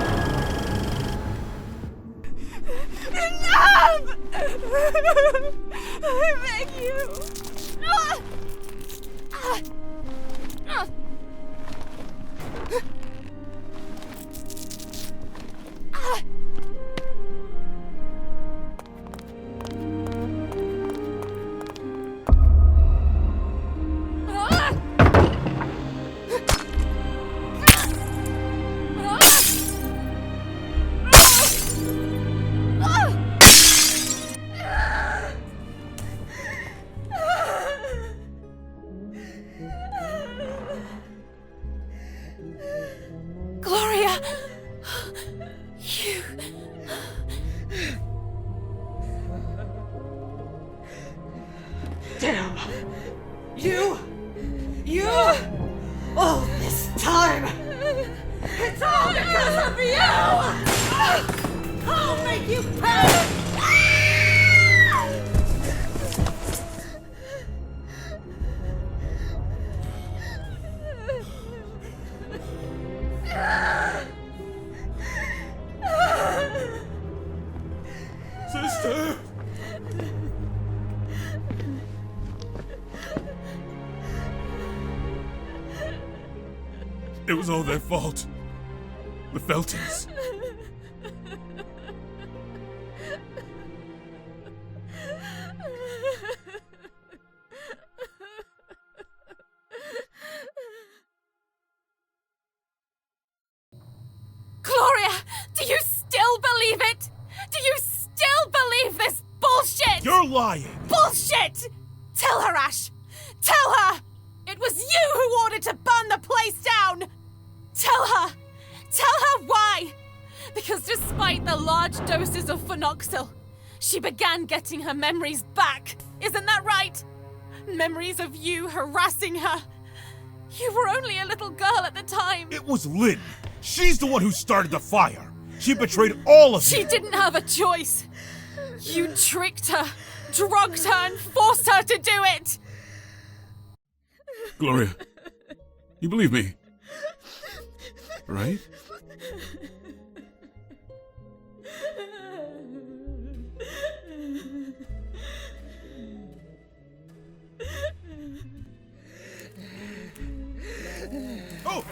Enough! I beg you. Gloria! You... Damn! You... All this time! It's all because of you! I'll make you pay! Sister! It was all their fault. The Feltons. Gloria! Do you still believe it? Do you still believe this bullshit? You're lying! Bullshit! Tell her, Ash! Tell her! It was you who ordered to burn the place down! Tell her! Tell her why! Because despite the large doses of phenoxyl, she began getting her memories back. Isn't that right? Memories of you harassing her. You were only a little girl at the time. It was Lynn. She's the one who started the fire. She betrayed all of you. She didn't have a choice. You tricked her, drugged her, and forced her to do it. Gloria, you believe me, right? Oh!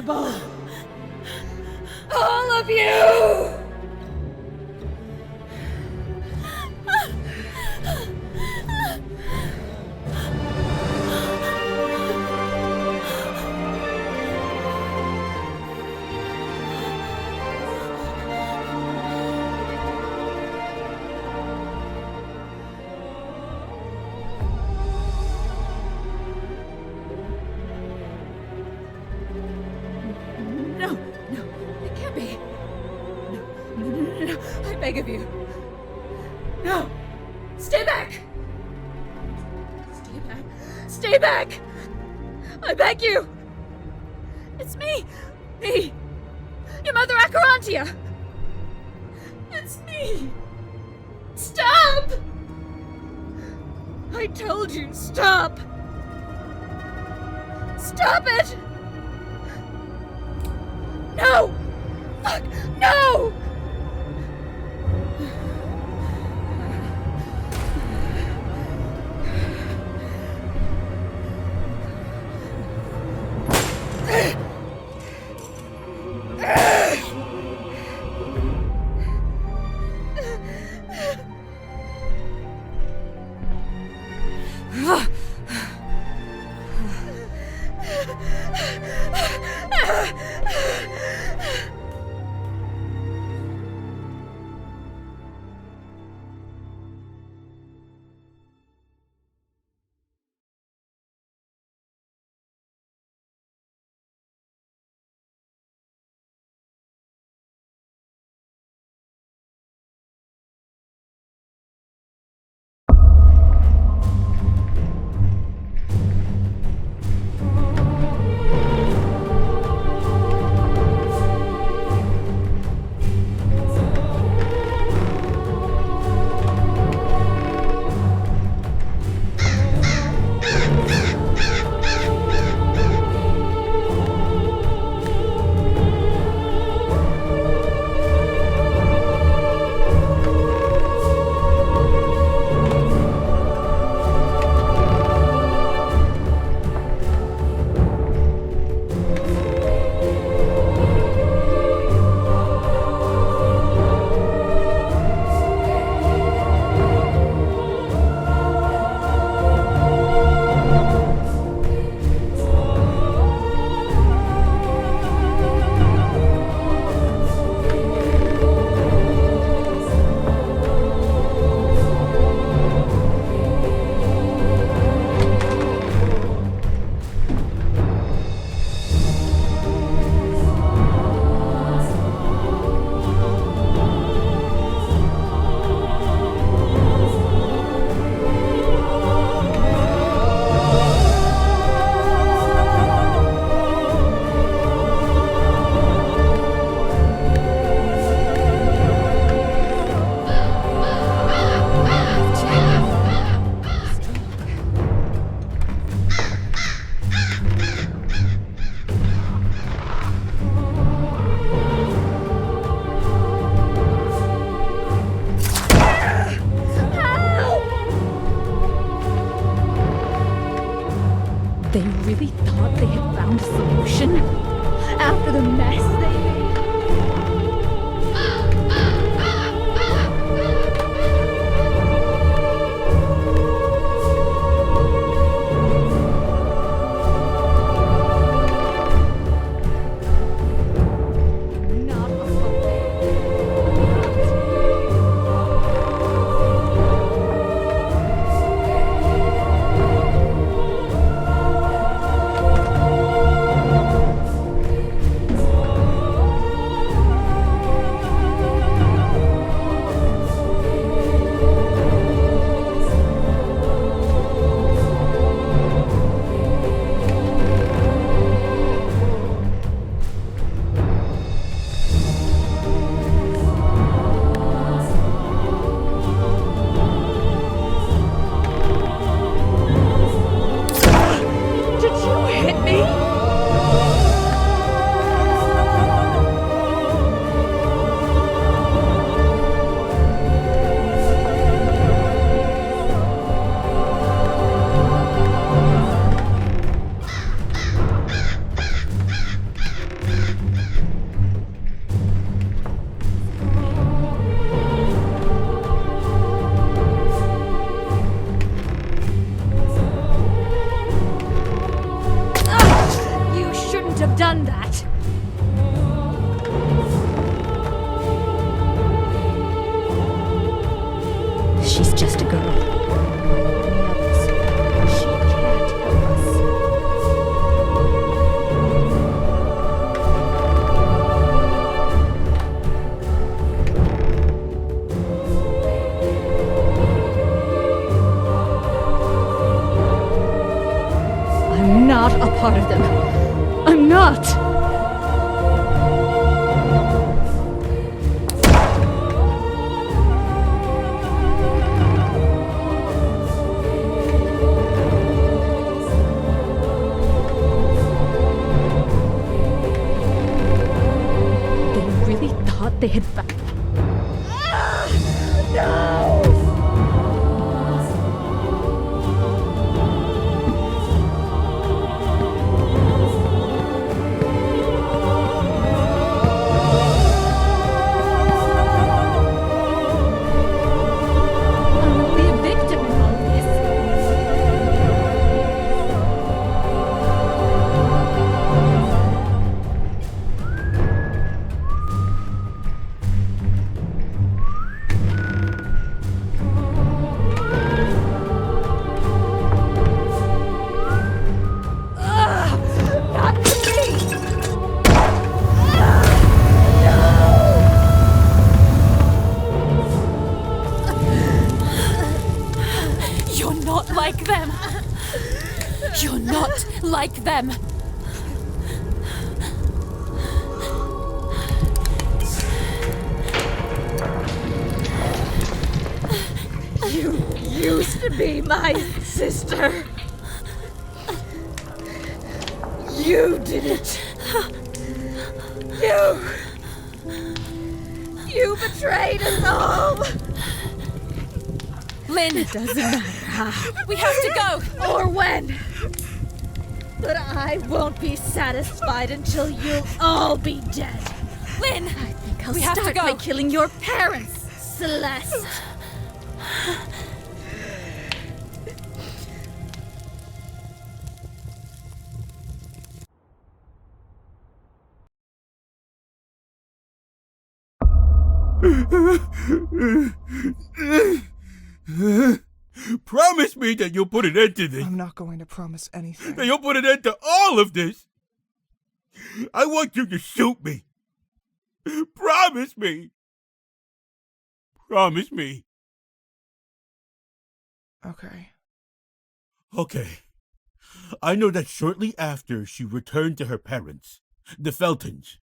impossible! All of you! I beg of you. No! Stay back! Stay back! Stay back! I beg you! It's me! Me! Your mother Acherontia! It's me! Stop! I told you, stop! Stop it! No! Fuck! No! they had found. You're not like them. You're not like them. You used to be my sister. You did it. You betrayed us all. Lynn! It doesn't matter how. We have to go! Or when. But I won't be satisfied until you'll all be dead. Lynn! I think I'll We have to start go. by killing your parents, Celeste. Promise me that you'll put an end to this. I'm not going to promise anything. That you'll put an end to all of this. I want you to shoot me. Promise me. Promise me. Okay. Okay. I know that shortly after she returned to her parents, the Feltons,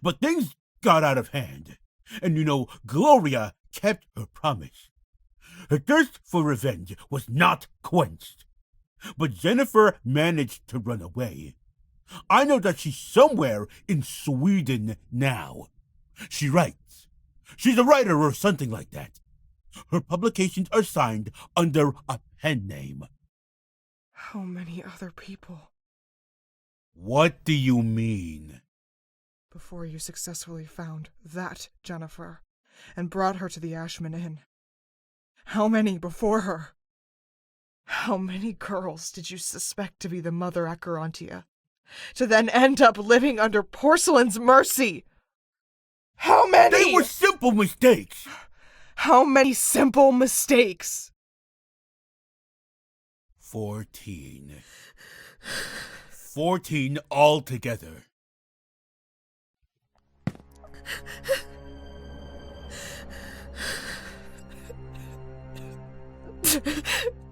but things got out of hand. And you know, Gloria kept her promise. Her thirst for revenge was not quenched. But Jennifer managed to run away. I know that she's somewhere in Sweden now. She writes. She's a writer or something like that. Her publications are signed under a pen name. How many other people? What do you mean? Before you successfully found that Jennifer and brought her to the Ashman Inn. How many before her? How many girls did you suspect to be the mother Acherontia, to then end up living under Porcelain's mercy? How many? They were simple mistakes. How many simple mistakes? 14. 14 altogether.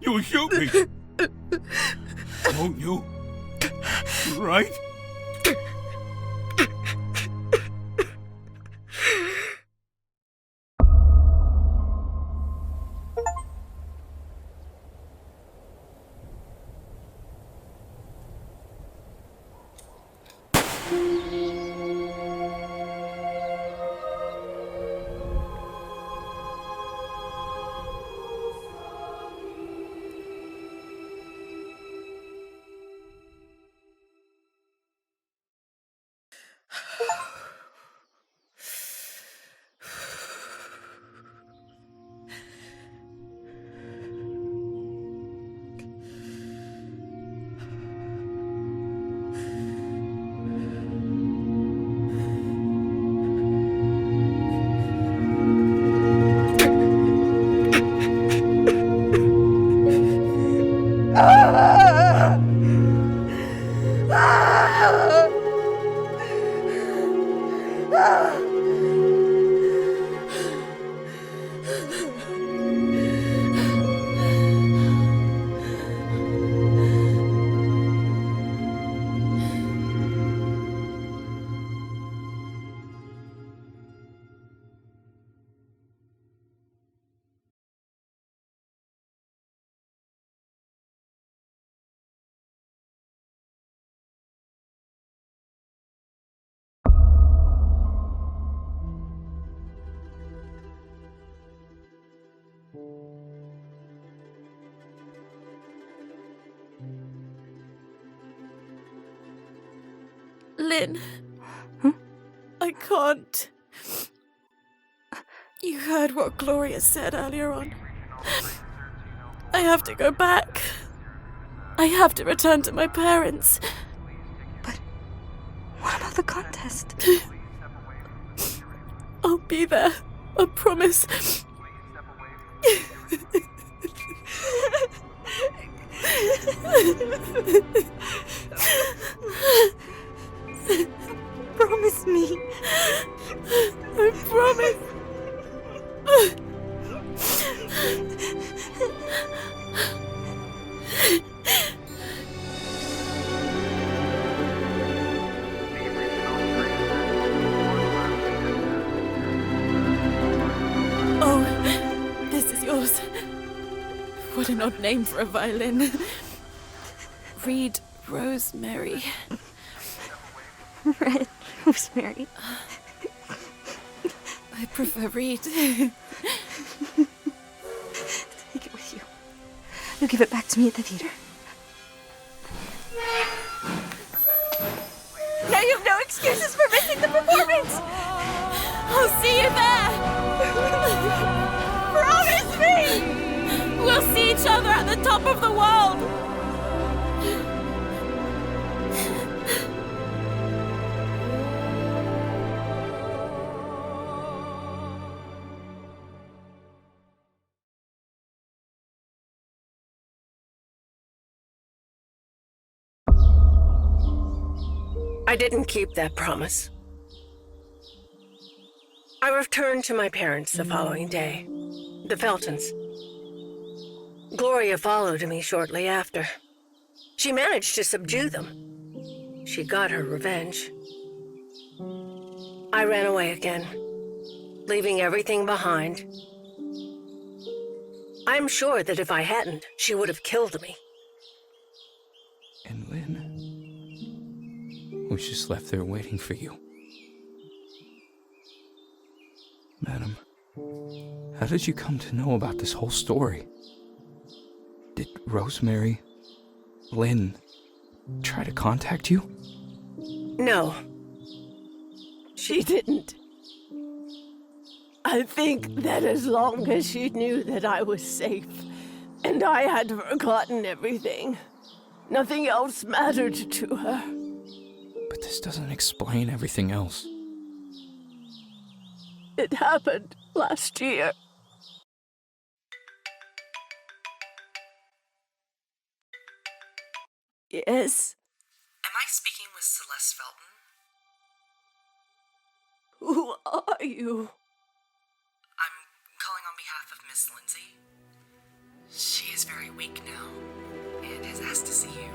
You'll shoot me. Won't you? Right? Lynn. I can't. You heard what Gloria said earlier on. I have to go back. I have to return to my parents. What about the contest? I'll be there. I promise. Promise me. I promise. Oh, this is yours. What an odd name for a violin. Reed Rosemary. Red Rosemary. I prefer Reed. Take it with you. You'll give it back to me at the theater. Now you have no excuses for missing the performance! I'll see you there! Promise me! We'll see each other at the top of the world! I didn't keep that promise. I returned to my parents the following day, the Feltons. Gloria followed me shortly after. She managed to subdue them. She got her revenge. I ran away again, leaving everything behind. I'm sure that if I hadn't, she would have killed me. And Lynn was just left there waiting for you. Madam, how did you come to know about this whole story? Did Rosemary, Lynn, try to contact you? No. She didn't. I think that as long as she knew that I was safe, and I had forgotten everything, nothing else mattered to her. But this doesn't explain everything else. It happened last year. Yes? Am I speaking with Celeste Felton? Who are you? I'm calling on behalf of Miss Lindsay. She is very weak now, and has asked to see you.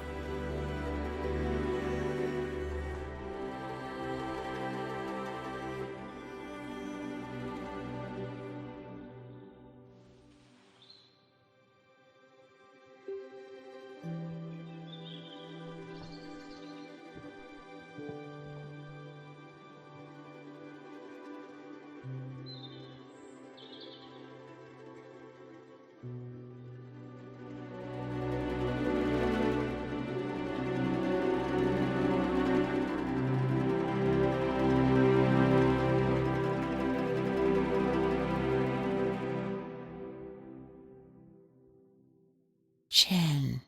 Chen.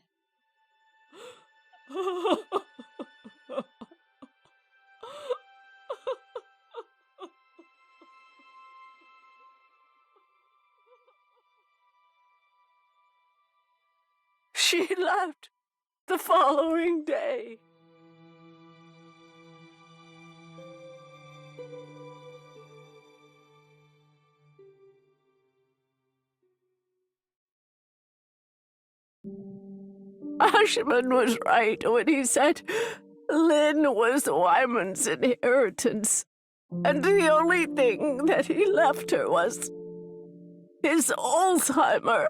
She left the following day. Ashman was right when he said Lynn was Wyman's inheritance, and the only thing that he left her was his Alzheimer.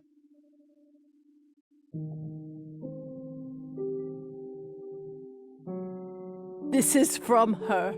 This is from her.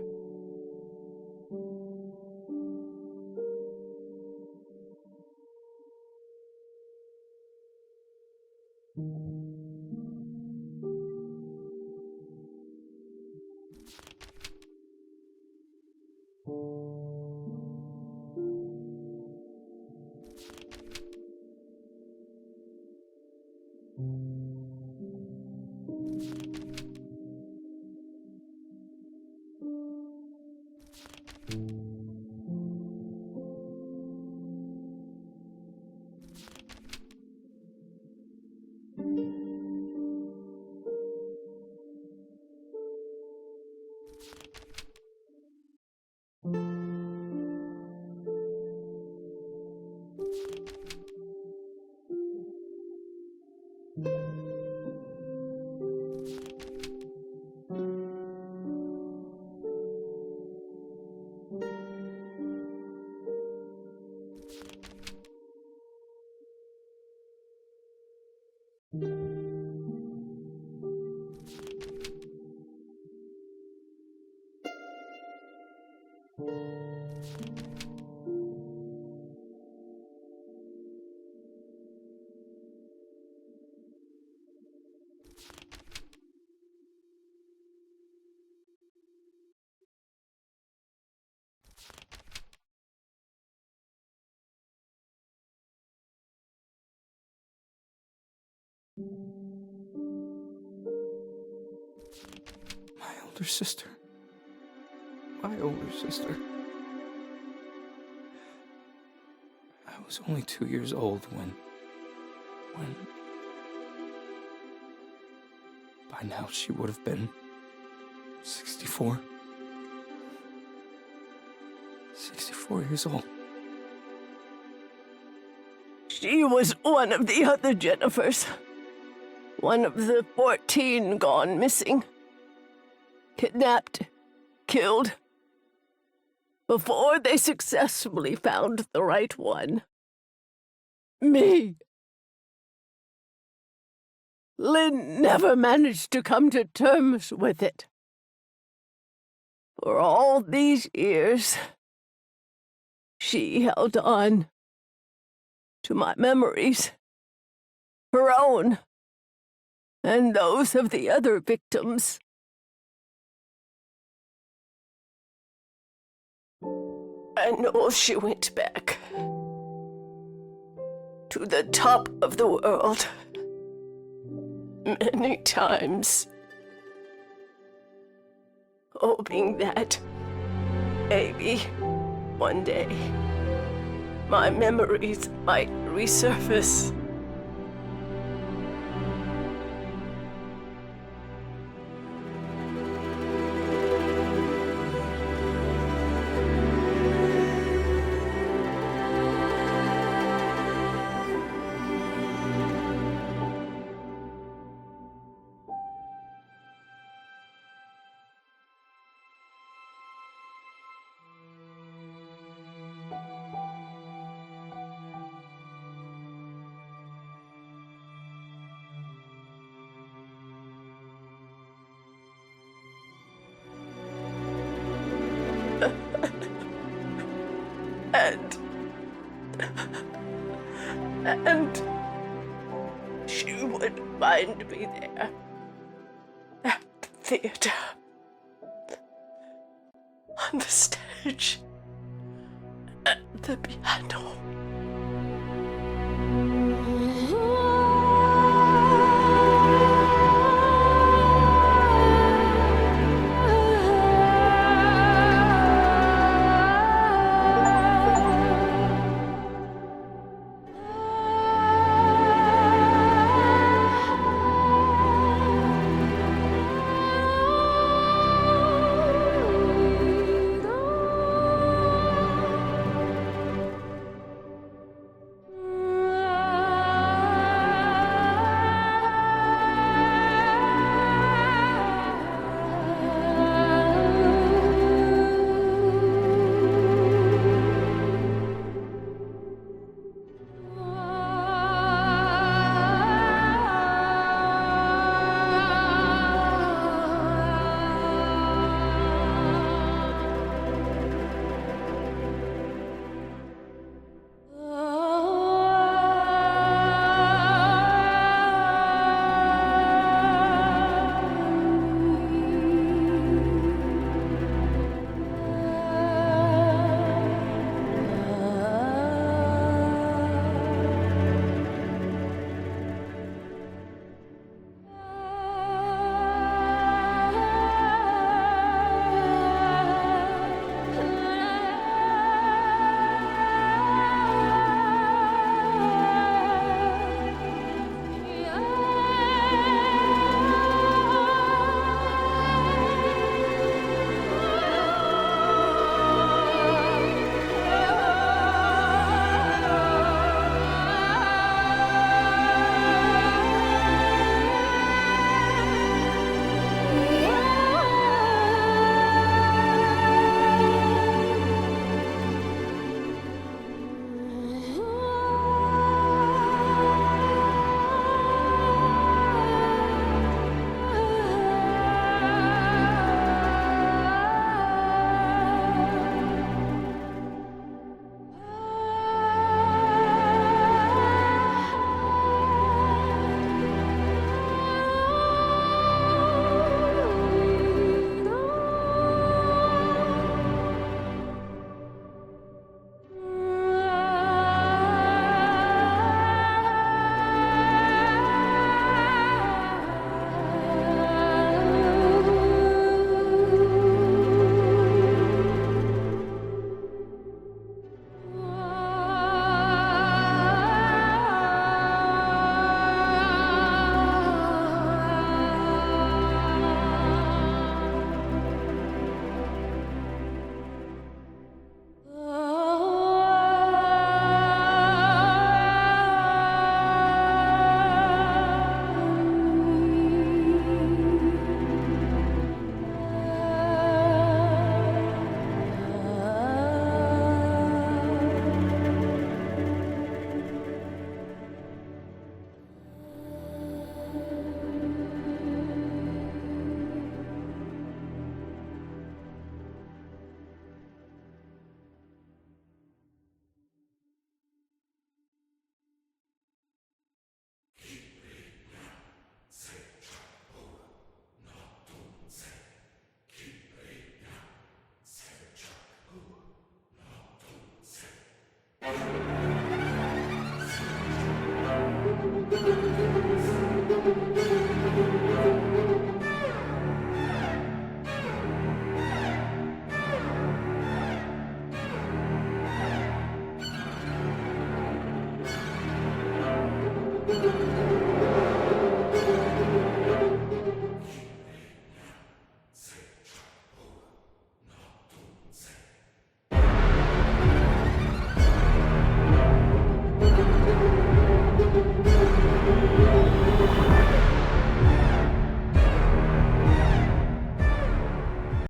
My older sister. My older sister. I was only 2 years old when... By now she would have been 64. 64 years old. She was one of the other Jennifers. One of the 14 gone missing. Kidnapped, killed, before they successfully found the right one. Me. Lynn never managed to come to terms with it. For all these years, she held on to my memories, her own, and those of the other victims. I know she went back to the top of the world many times, hoping that maybe one day my memories might resurface. And she would find me there at the theater, on the stage, at the piano.